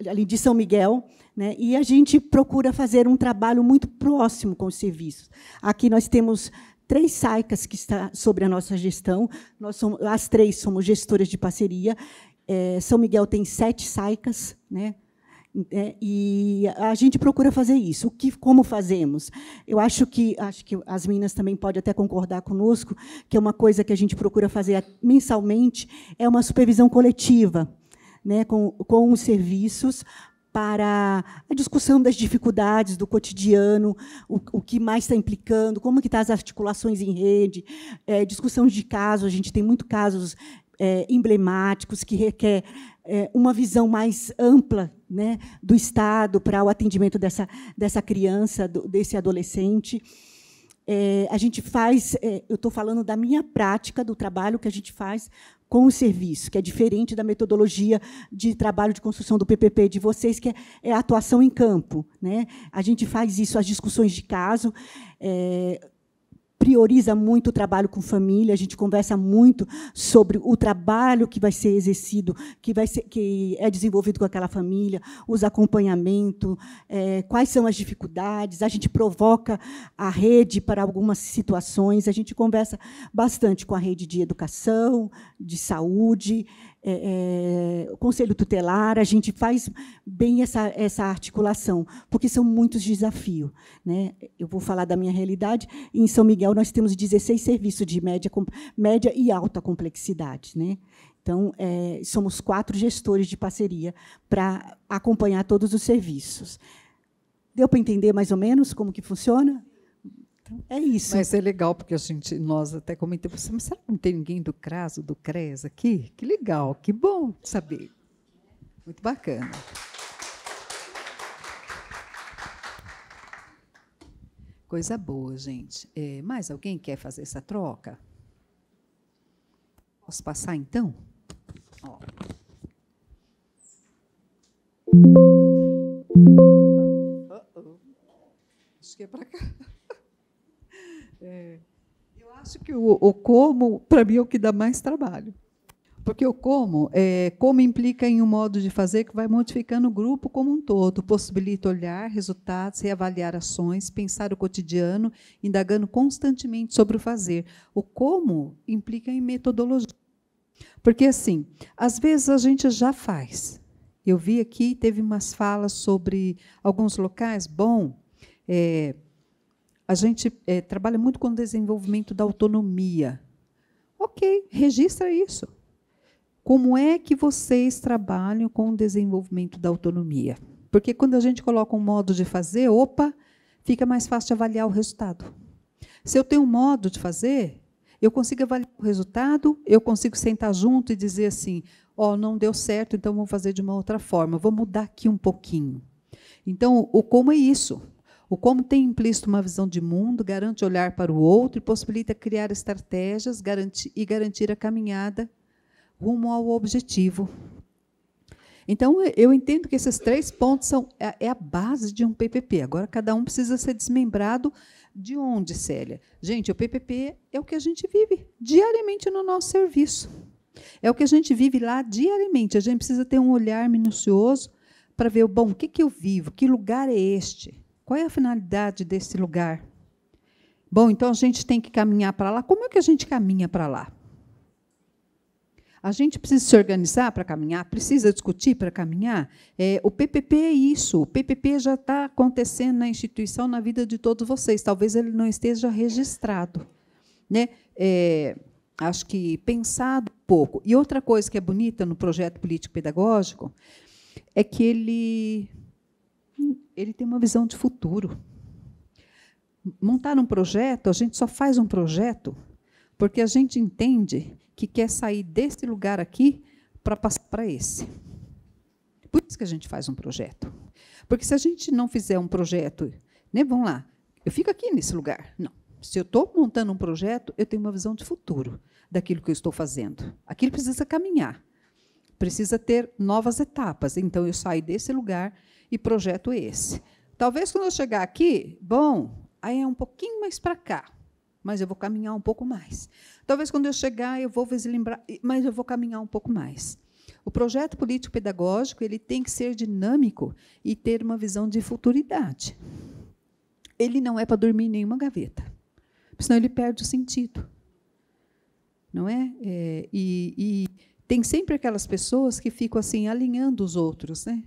ali de São Miguel, né? E a gente procura fazer um trabalho muito próximo com os serviços. Aqui nós temos 3 SAICAs que estão sobre a nossa gestão, as 3 somos gestoras de parceria. São Miguel tem 7 SAICAs, né? E a gente procura fazer isso. Como fazemos? Eu acho que as meninas também podem até concordar conosco, que é uma coisa que a gente procura fazer mensalmente, é uma supervisão coletiva, né, com os serviços, para a discussão das dificuldades do cotidiano, o que mais está implicando, como que estão as articulações em rede, discussão de casos, a gente tem muitos casos emblemáticos que requer uma visão mais ampla, né, do Estado para o atendimento dessa criança, desse adolescente. A gente faz, eu estou falando da minha prática, do trabalho que a gente faz com o serviço, que é diferente da metodologia de trabalho de construção do PPP de vocês, que é a atuação em campo, né? A gente faz isso, as discussões de caso, prioriza muito o trabalho com família, a gente conversa muito sobre o trabalho que vai ser exercido, que é desenvolvido com aquela família, os acompanhamentos, quais são as dificuldades, a gente provoca a rede para algumas situações, a gente conversa bastante com a rede de educação, de saúde, o Conselho Tutelar, a gente faz bem essa articulação, porque são muitos desafios, né? Eu vou falar da minha realidade. Em São Miguel, nós temos 16 serviços de média e alta complexidade, né? Então, somos 4 gestores de parceria para acompanhar todos os serviços. Deu para entender mais ou menos como que funciona? É isso. Mas é legal, porque nós até comentamos, será que não tem ninguém do CRAS, do CREAS aqui? Que legal, que bom saber. Muito bacana. Coisa boa, gente. Mais alguém quer fazer essa troca? Posso passar, então? Ó. Acho que é para cá. Eu acho que o como, para mim, é o que dá mais trabalho. Porque o como implica em um modo de fazer que vai modificando o grupo como um todo, possibilita olhar resultados, reavaliar ações, pensar o cotidiano, indagando constantemente sobre o fazer. O como implica em metodologia. Porque, assim, às vezes a gente já faz. Eu vi aqui, teve umas falas sobre alguns locais. Bom, a gente trabalha muito com o desenvolvimento da autonomia. Ok, registra isso. Como é que vocês trabalham com o desenvolvimento da autonomia? Porque quando a gente coloca um modo de fazer, fica mais fácil de avaliar o resultado. Se eu tenho um modo de fazer, eu consigo avaliar o resultado, eu consigo sentar junto e dizer assim, não deu certo, então vamos fazer de uma outra forma, vou mudar aqui um pouquinho. Então, o como é isso. O como tem implícito uma visão de mundo, garante olhar para o outro e possibilita criar estratégias e garantir a caminhada rumo ao objetivo. Então, eu entendo que esses 3 pontos é a base de um PPP. Agora, cada um precisa ser desmembrado de onde, Célia? Gente, o PPP é o que a gente vive diariamente no nosso serviço. É o que a gente vive lá diariamente. A gente precisa ter um olhar minucioso para ver, bom, o que eu vivo? Que lugar é este? Qual é a finalidade desse lugar? Bom, então a gente tem que caminhar para lá. Como é que a gente caminha para lá? A gente precisa se organizar para caminhar? Precisa discutir para caminhar? O PPP é isso. O PPP já está acontecendo na instituição, na vida de todos vocês. Talvez ele não esteja registrado, né? Acho que pensado pouco. E outra coisa que é bonita no projeto político-pedagógico é que ele tem uma visão de futuro. Montar um projeto, a gente só faz um projeto porque a gente entende que quer sair desse lugar aqui para passar para esse. Por isso que a gente faz um projeto. Porque se a gente não fizer um projeto, né, vamos lá, eu fico aqui nesse lugar. Não. Se eu estou montando um projeto, eu tenho uma visão de futuro daquilo que eu estou fazendo. Aquilo precisa caminhar, precisa ter novas etapas. Então, eu saio desse lugar e projeto esse. Talvez, quando eu chegar aqui, bom, aí é um pouquinho mais para cá, mas eu vou caminhar um pouco mais. Talvez, quando eu chegar, eu vou deslembrar, mas eu vou caminhar um pouco mais. O projeto político-pedagógico ele tem que ser dinâmico e ter uma visão de futuridade. Ele não é para dormir em nenhuma gaveta, senão ele perde o sentido. Não é? E tem sempre aquelas pessoas que ficam assim, alinhando os outros. Né?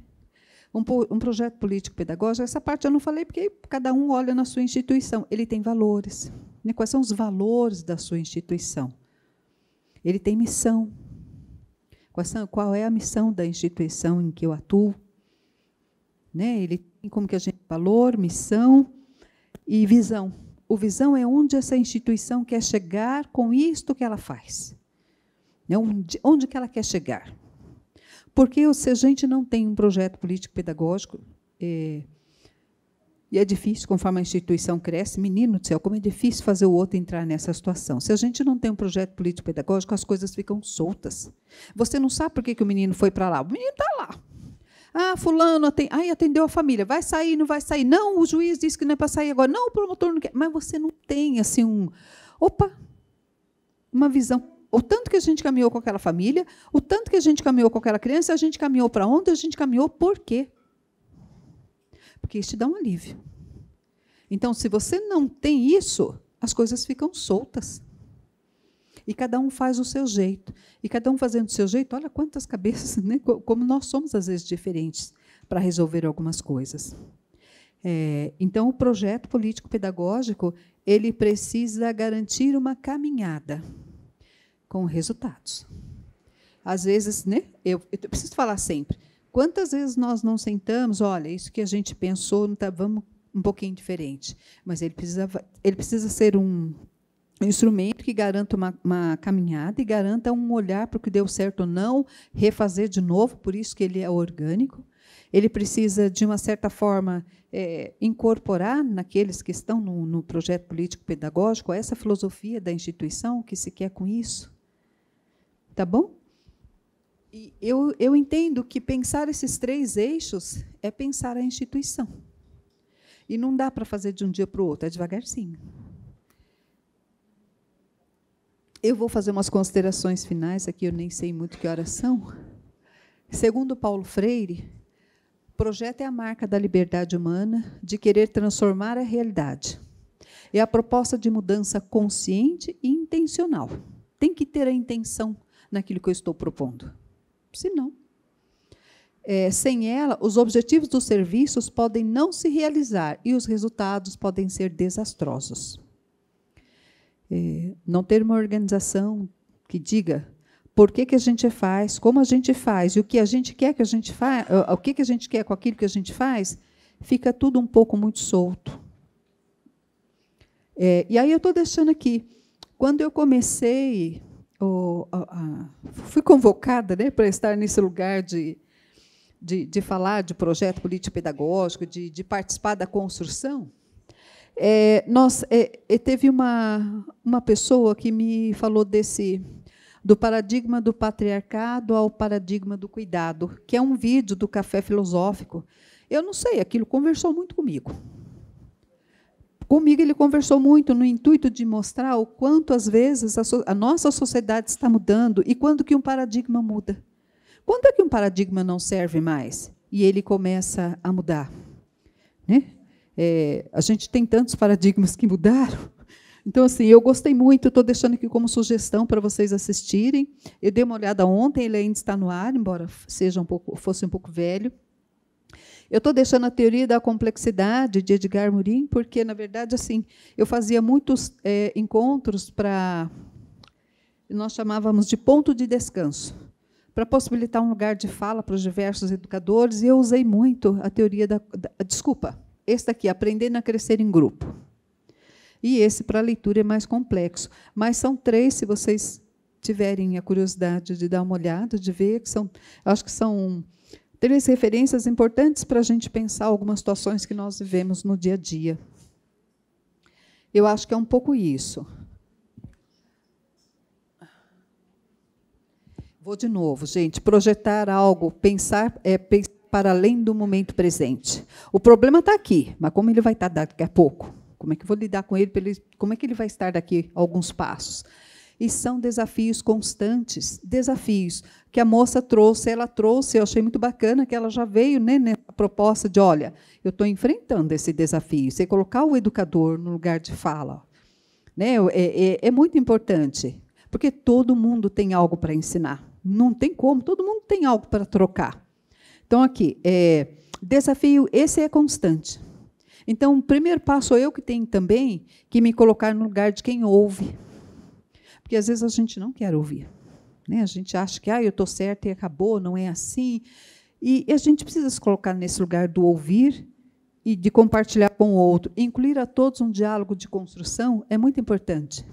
Um projeto político-pedagógico, essa parte eu não falei, porque cada um olha na sua instituição. Ele tem valores. Né? Quais são os valores da sua instituição? Ele tem missão. Qual é a missão da instituição em que eu atuo? Né? Ele tem como que a gente valor, missão e visão. O visão é onde essa instituição quer chegar com isto que ela faz. Né? Onde que ela quer chegar? Porque se a gente não tem um projeto político-pedagógico, e é difícil, conforme a instituição cresce, menino do céu, como é difícil fazer o outro entrar nessa situação. Se a gente não tem um projeto político-pedagógico, as coisas ficam soltas. Você não sabe por que o menino foi para lá. O menino está lá. Ah, fulano atendeu a família. Vai sair, não vai sair? Não, o juiz disse que não é para sair agora. Não, o promotor não quer. Mas você não tem assim uma visão. O tanto que a gente caminhou com aquela família, o tanto que a gente caminhou com aquela criança, a gente caminhou para onde? A gente caminhou por quê? Porque isso te dá um alívio. Então, se você não tem isso, as coisas ficam soltas. E cada um faz o seu jeito. E cada um fazendo o seu jeito, olha quantas cabeças, né? Como nós somos, às vezes, diferentes para resolver algumas coisas. Então, o projeto político-pedagógico ele precisa garantir uma caminhada com resultados. Às vezes, né? Eu preciso falar sempre, quantas vezes nós não sentamos, olha, isso que a gente pensou, vamos um pouquinho diferente, mas ele precisa ser um instrumento que garanta uma caminhada e garanta um olhar para o que deu certo ou não, refazer de novo, por isso que ele é orgânico. Ele precisa, de uma certa forma, incorporar naqueles que estão no projeto político-pedagógico essa filosofia da instituição, o que se quer com isso. Tá bom? E eu entendo que pensar esses 3 eixos é pensar a instituição. E não dá para fazer de um dia para o outro, é devagarzinho. Eu vou fazer umas considerações finais, aqui eu nem sei muito que horas são. Segundo Paulo Freire, o projeto é a marca da liberdade humana de querer transformar a realidade. É a proposta de mudança consciente e intencional. Tem que ter a intenção naquilo que eu estou propondo. Senão, sem ela, os objetivos dos serviços podem não se realizar e os resultados podem ser desastrosos. Não ter uma organização que diga por que a gente faz, como a gente faz, e o que a gente quer que a gente faça, o que a gente quer com aquilo que a gente faz, fica tudo um pouco muito solto. E aí eu estou deixando aqui, quando eu comecei, fui convocada, né, para estar nesse lugar de falar de projeto político-pedagógico, de participar da construção, teve uma pessoa que me falou do paradigma do patriarcado ao paradigma do cuidado, que é um vídeo do Café Filosófico. Eu não sei, aquilo conversou muito comigo. Comigo ele conversou muito no intuito de mostrar o quanto, às vezes, a nossa sociedade está mudando e quando que um paradigma muda. Quando é que um paradigma não serve mais e ele começa a mudar? Né? A gente tem tantos paradigmas que mudaram. Então, assim, eu gostei muito, estou deixando aqui como sugestão para vocês assistirem. Eu dei uma olhada ontem, ele ainda está no ar, embora fosse um pouco velho. Eu estou deixando a teoria da complexidade de Edgar Morin, porque, na verdade, assim, eu fazia muitos encontros para... Nós chamávamos de ponto de descanso, para possibilitar um lugar de fala para os diversos educadores, e eu usei muito a teoria esse daqui, Aprendendo a Crescer em Grupo. E esse, para a leitura, é mais complexo. Mas são 3, se vocês tiverem a curiosidade de dar uma olhada, de ver, acho que são 3 referências importantes para a gente pensar algumas situações que nós vivemos no dia a dia. Eu acho que é um pouco isso. Vou de novo, gente. Projetar algo, pensar para além do momento presente. O problema está aqui, mas como ele vai estar daqui a pouco? Como é que eu vou lidar com ele? Como é que ele vai estar daqui a alguns passos? E são desafios constantes, desafios que a moça trouxe, eu achei muito bacana que ela já veio, né, nessa proposta de, olha, eu estou enfrentando esse desafio. Você colocar o educador no lugar de fala, né, é muito importante, porque todo mundo tem algo para ensinar. Não tem como, todo mundo tem algo para trocar. Então, aqui, desafio, esse é constante. Então, o primeiro passo sou eu que tenho também que me colocar no lugar de quem ouve. Porque, às vezes, a gente não quer ouvir. Né? A gente acha que eu estou certa e acabou, não é assim. E a gente precisa se colocar nesse lugar do ouvir e de compartilhar com o outro. Incluir a todos um diálogo de construção é muito importante.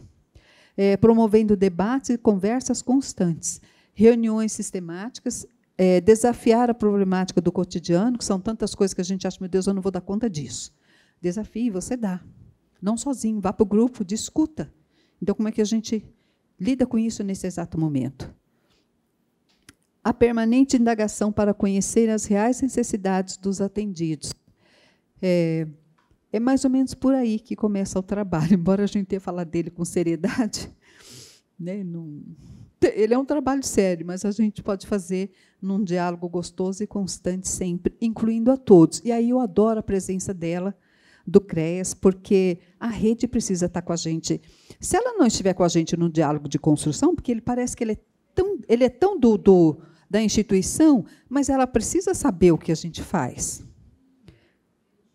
Promovendo debates e conversas constantes. Reuniões sistemáticas, desafiar a problemática do cotidiano, que são tantas coisas que a gente acha, meu Deus, eu não vou dar conta disso. Desafio, você dá. Não sozinho, vá para o grupo, discuta. Então, como é que a gente lida com isso nesse exato momento? A permanente indagação para conhecer as reais necessidades dos atendidos. É mais ou menos por aí que começa o trabalho, embora a gente tenha falado dele com seriedade, né, ele é um trabalho sério, mas a gente pode fazer num diálogo gostoso e constante sempre, incluindo a todos. E aí eu adoro a presença dela, do CREAS, porque a rede precisa estar com a gente. Se ela não estiver com a gente no diálogo de construção, porque ele parece que ele é tão da instituição, mas ela precisa saber o que a gente faz.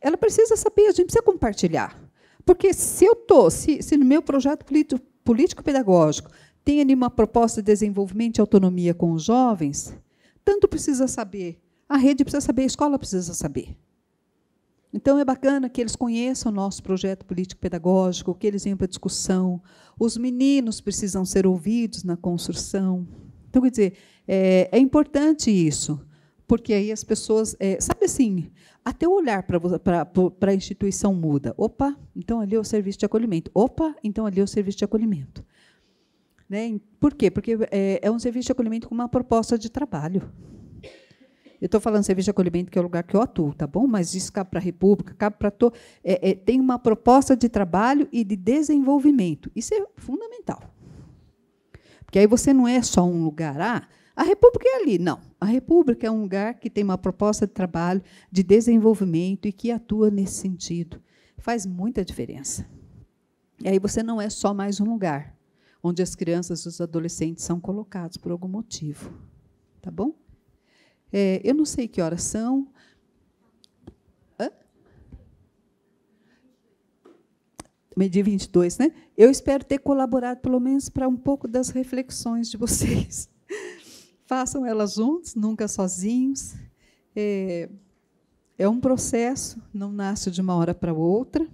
Ela precisa saber, a gente precisa compartilhar. Porque se no meu projeto político-pedagógico tem ali uma proposta de desenvolvimento e autonomia com os jovens, tanto precisa saber, a rede precisa saber, a escola precisa saber. Então, é bacana que eles conheçam o nosso projeto político-pedagógico, que eles venham para a discussão. Os meninos precisam ser ouvidos na construção. Então, quer dizer, é importante isso, porque aí as pessoas... sabe assim, até o olhar para a instituição muda. Opa, então ali é o serviço de acolhimento. Opa, então ali é o serviço de acolhimento. Né? Por quê? Porque é um serviço de acolhimento com uma proposta de trabalho. Eu estou falando serviço de acolhimento, que é o lugar que eu atuo, tá bom? Mas isso cabe para a República, cabe para todo. Tem uma proposta de trabalho e de desenvolvimento. Isso é fundamental. Porque aí você não é só um lugar, a República é ali. Não. A República é um lugar que tem uma proposta de trabalho, de desenvolvimento e que atua nesse sentido. Faz muita diferença. E aí você não é só mais um lugar onde as crianças e os adolescentes são colocados por algum motivo. Tá bom? Eu não sei que horas são. Meio-dia 22, né? Eu espero ter colaborado, pelo menos, para um pouco das reflexões de vocês. Façam elas juntos, nunca sozinhos. É um processo, não nasce de uma hora para outra.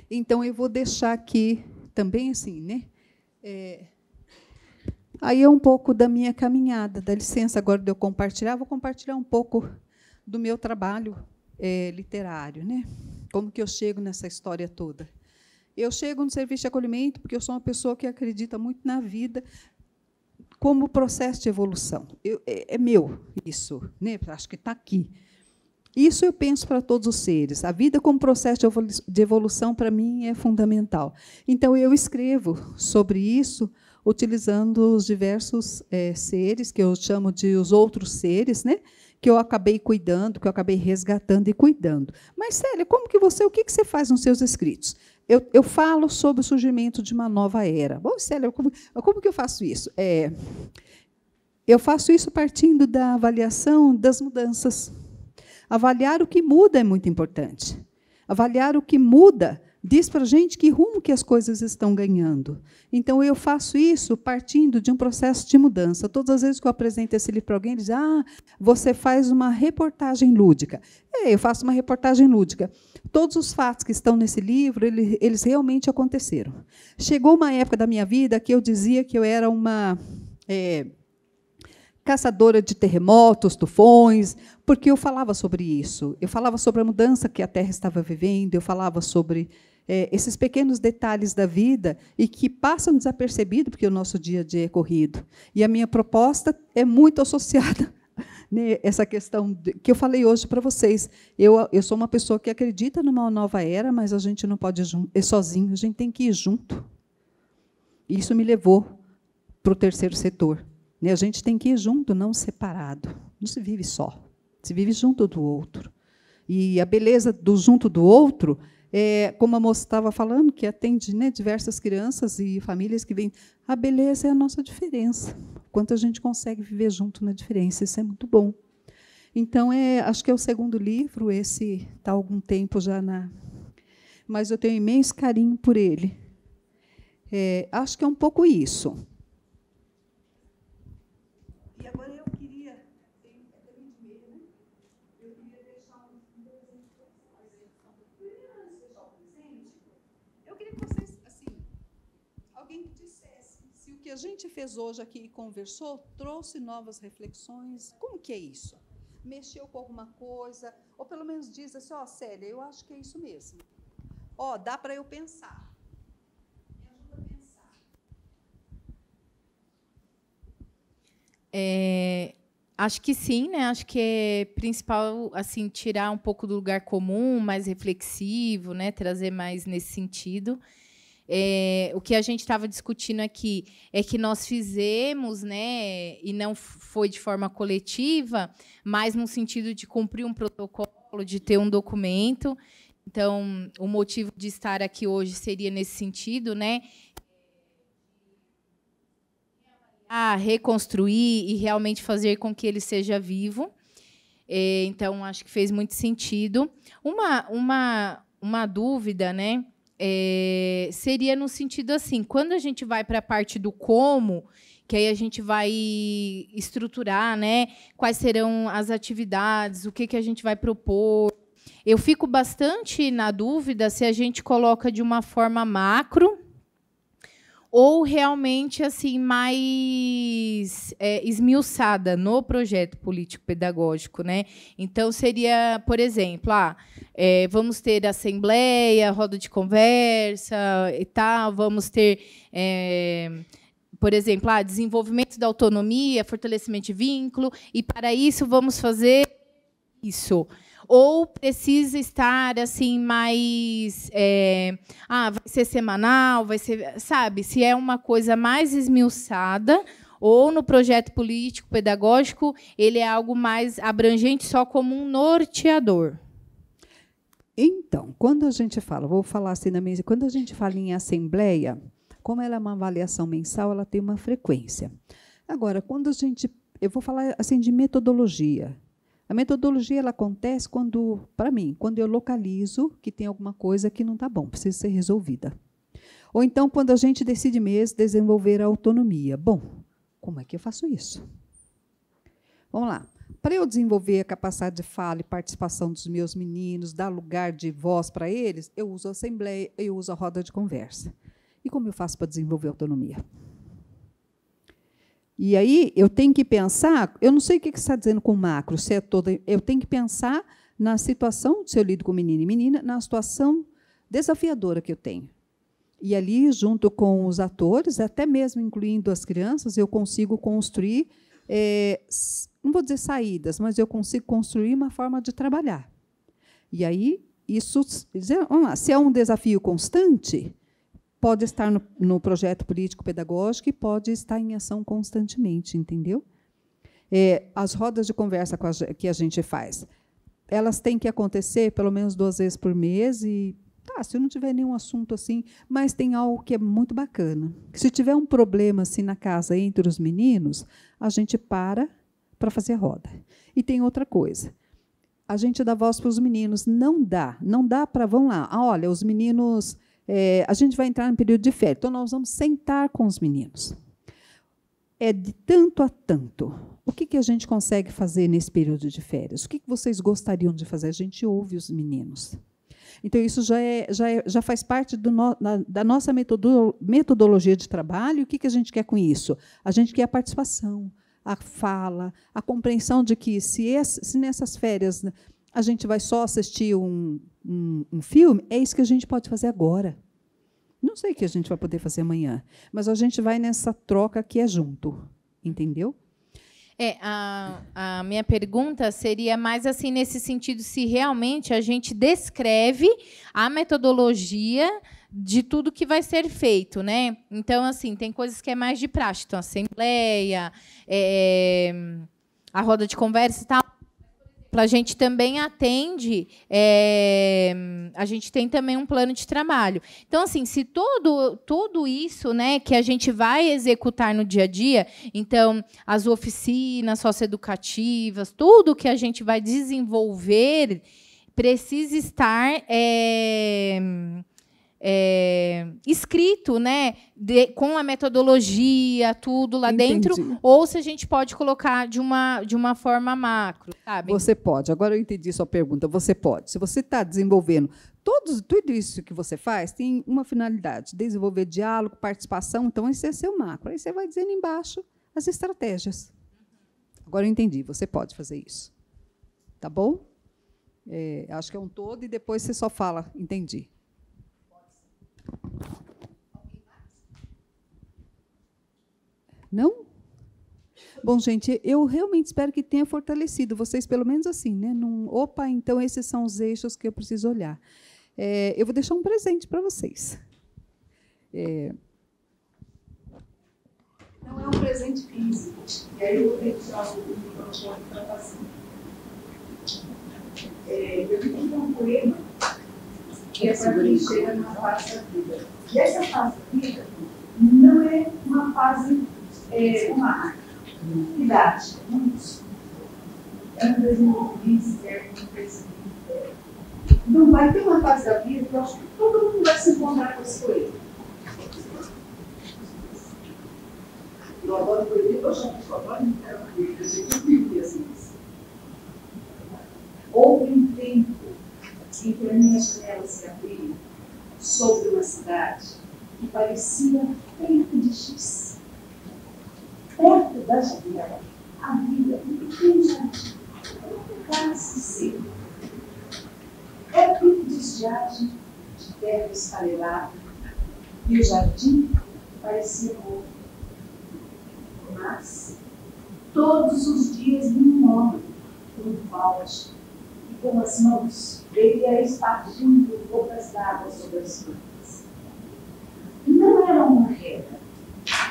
Então, eu vou deixar aqui também assim, né? Aí é um pouco da minha caminhada. Dá licença agora de eu compartilhar. Vou compartilhar um pouco do meu trabalho literário, né? Como que eu chego nessa história toda. Eu chego no serviço de acolhimento porque eu sou uma pessoa que acredita muito na vida como processo de evolução. É meu isso, né? Acho que está aqui. Isso eu penso para todos os seres. A vida como processo de evolução, para mim, é fundamental. Então, eu escrevo sobre isso, utilizando os diversos seres, que eu chamo de os outros seres, né? Que eu acabei cuidando, que eu acabei resgatando e cuidando. Mas, Célia, o que você faz nos seus escritos? Eu falo sobre o surgimento de uma nova era. Bom, Célia, como que eu faço isso? Eu faço isso partindo da avaliação das mudanças. Avaliar o que muda é muito importante. Avaliar o que muda diz para a gente que rumo que as coisas estão ganhando. Então, eu faço isso partindo de um processo de mudança. Todas as vezes que eu apresento esse livro para alguém, eles dizem, você faz uma reportagem lúdica. Eu faço uma reportagem lúdica. Todos os fatos que estão nesse livro, eles realmente aconteceram. Chegou uma época da minha vida que eu dizia que eu era uma caçadora de terremotos, tufões, porque eu falava sobre isso. Eu falava sobre a mudança que a Terra estava vivendo, eu falava sobre esses pequenos detalhes da vida e que passam desapercebidos porque o nosso dia a dia é corrido. E a minha proposta é muito associada, né, essa questão que eu falei hoje para vocês. Eu sou uma pessoa que acredita numa nova era, mas a gente não pode ir sozinho, a gente tem que ir junto. Isso me levou para o terceiro setor. Né? A gente tem que ir junto, não separado. Não se vive só, se vive junto do outro. E a beleza do junto do outro como a moça estava falando, que atende, né, diversas crianças e famílias que vêm. A beleza é a nossa diferença. Quanto a gente consegue viver junto na diferença, isso é muito bom. Então, acho que é o segundo livro, esse está há algum tempo já mas eu tenho imenso carinho por ele. Acho que é um pouco isso. E agora eu queria que vocês, assim, alguém que dissesse se o que a gente fez hoje aqui e conversou trouxe novas reflexões. Como que é isso? Mexeu com alguma coisa? Ou pelo menos diz assim, Célia, eu acho que é isso mesmo. Dá para eu pensar. Me ajuda a pensar. Acho que sim, né? Acho que é principal assim tirar um pouco do lugar comum, mais reflexivo, né? Trazer mais nesse sentido. O que a gente estava discutindo aqui é que nós fizemos, né? E não foi de forma coletiva, mas no sentido de cumprir um protocolo, de ter um documento. Então, o motivo de estar aqui hoje seria nesse sentido, né? Reconstruir e realmente fazer com que ele seja vivo. Então, acho que fez muito sentido. Uma dúvida, né, seria no sentido assim, quando a gente vai para a parte do como, que aí a gente vai estruturar, né, quais serão as atividades, o que a gente vai propor. Eu fico bastante na dúvida se a gente coloca de uma forma macro, ou realmente assim mais esmiuçada no projeto político-pedagógico, né? Então, seria, por exemplo, vamos ter assembleia, roda de conversa e tal, vamos ter, por exemplo, desenvolvimento da autonomia, fortalecimento de vínculo, e, para isso, vamos fazer isso. Ou precisa estar assim mais vai ser semanal, vai ser, sabe, se é uma coisa mais esmiuçada, ou no projeto político pedagógico ele é algo mais abrangente, só como um norteador. Então, quando a gente fala, vou falar assim na mesa, quando a gente fala em assembleia, como ela é uma avaliação mensal, ela tem uma frequência. Agora, eu vou falar assim de metodologia. A metodologia ela acontece para mim, quando eu localizo que tem alguma coisa que não está bom, precisa ser resolvida. Ou então, quando a gente decide mesmo desenvolver a autonomia. Bom, como é que eu faço isso? Vamos lá. Para eu desenvolver a capacidade de fala e participação dos meus meninos, dar lugar de voz para eles, eu uso a assembleia, eu uso a roda de conversa. E como eu faço para desenvolver a autonomia? E aí eu tenho que pensar, eu não sei o que você está dizendo com macro, se é toda, eu tenho que pensar na situação, se eu lido com menino e menina, na situação desafiadora que eu tenho. E ali, junto com os atores, até mesmo incluindo as crianças, eu consigo construir, não vou dizer saídas, mas eu consigo construir uma forma de trabalhar. E aí, isso, vamos lá, se é um desafio constante, pode estar no projeto político-pedagógico e pode estar em ação constantemente, entendeu? As rodas de conversa que a gente faz, elas têm que acontecer pelo menos 2 vezes por mês e, se eu não tiver nenhum assunto assim, mas tem algo que é muito bacana. Se tiver um problema assim na casa entre os meninos, a gente para fazer roda. E tem outra coisa. a gente dá voz para os meninos. Não dá para, vamos lá, olha, os meninos, a gente vai entrar no período de férias, então nós vamos sentar com os meninos. É de tanto a tanto. O que a gente consegue fazer nesse período de férias? O que vocês gostariam de fazer? A gente ouve os meninos. Então, isso já faz parte da nossa metodologia de trabalho. O que a gente quer com isso? A gente quer a participação, a fala, a compreensão de que, se nessas férias a gente vai só assistir um filme, é isso que a gente pode fazer agora. Não sei o que a gente vai poder fazer amanhã, mas a gente vai nessa troca que é junto. Entendeu? A minha pergunta seria mais assim, nesse sentido, se realmente a gente descreve a metodologia de tudo que vai ser feito, né? Então, assim, tem coisas que é mais de praxe, então, assembleia, a roda de conversa e tal. A gente também atende, a gente tem também um plano de trabalho. Então, assim, se tudo isso, né, que a gente vai executar no dia a dia, então, as oficinas socioeducativas, tudo que a gente vai desenvolver precisa estar escrito, né, com a metodologia, tudo lá dentro, ou se a gente pode colocar de uma forma macro, sabe? Você pode. Agora eu entendi sua pergunta. Você pode. Se você está desenvolvendo tudo isso que você faz, tem uma finalidade: desenvolver diálogo, participação. Então, esse é seu macro. Aí você vai dizendo embaixo as estratégias. Agora eu entendi. Você pode fazer isso. Tá bom? Acho que é um todo e depois você só fala, entendi. Não? Bom, gente, eu realmente espero que tenha fortalecido vocês, pelo menos assim, né? Opa, então esses são os eixos que eu preciso olhar. Eu vou deixar um presente para vocês. Não é um presente físico. E aí eu vou ter que tirar o microfone para fazer. Eu tenho que um poema que é para quem chega numa fase da vida. E essa fase da vida não é uma fase, uma idade, é um desenvolvimento externo, um crescimento interno. Não vai ter uma fase da vida que eu acho que todo mundo vai se encontrar com esse poema. Eu adoro poesia, eu adoro literatura, eu sei que eu vivi assim. Houve um tempo em que a minha janela se abriu sobre uma cidade que parecia feita de X. Perto da janela havia um pequeno jardim, um cálice seco. Era feito de estiagem, de terra esfarelada, e o jardim parecia novo. Mas todos os dias vinha um homem com um balde e com as mãos ele ia espargindo gotas d'água sobre as plantas. Não era uma regra,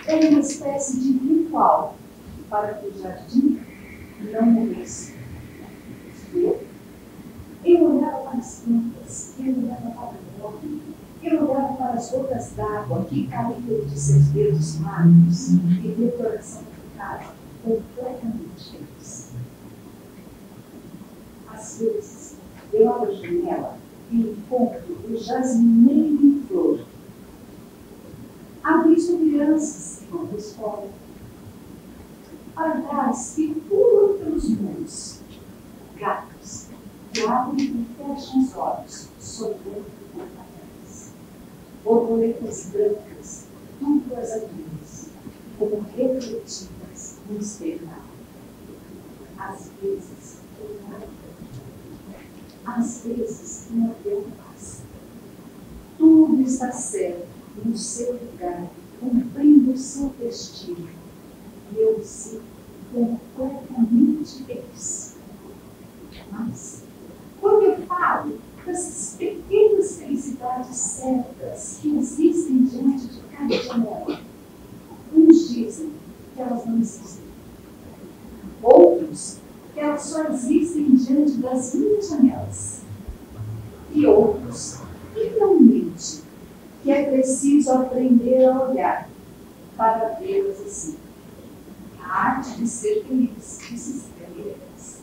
era uma espécie de ritual para que o jardim não morresse. Eu olhava para as plantas, eu olhava para o homem, eu olhava para as gotas d'água que caíam de seus dedos magros e meu coração ficava completamente feliz. Às vezes, eu abro a janela e encontro o jasmineiro em flor. Há visto crianças que vão para a escola, pardais que pulam pelos muros, gatos que abrem e fecham os olhos, sorrindo por trás, borboletas brancas, duplas azuis, como refletidas no espelho. Às vezes, não deu paz. Tudo está certo no seu lugar, cumprindo o seu destino. E eu me sinto completamente feliz. Mas, quando eu falo dessas pequenas felicidades certas que existem diante de cada janela, uns dizem que elas não existem. Outros que elas só existem diante das minhas janelas. E outros, finalmente, que é preciso aprender a olhar para vê-las assim. A arte de ser feliz, de se ser feliz.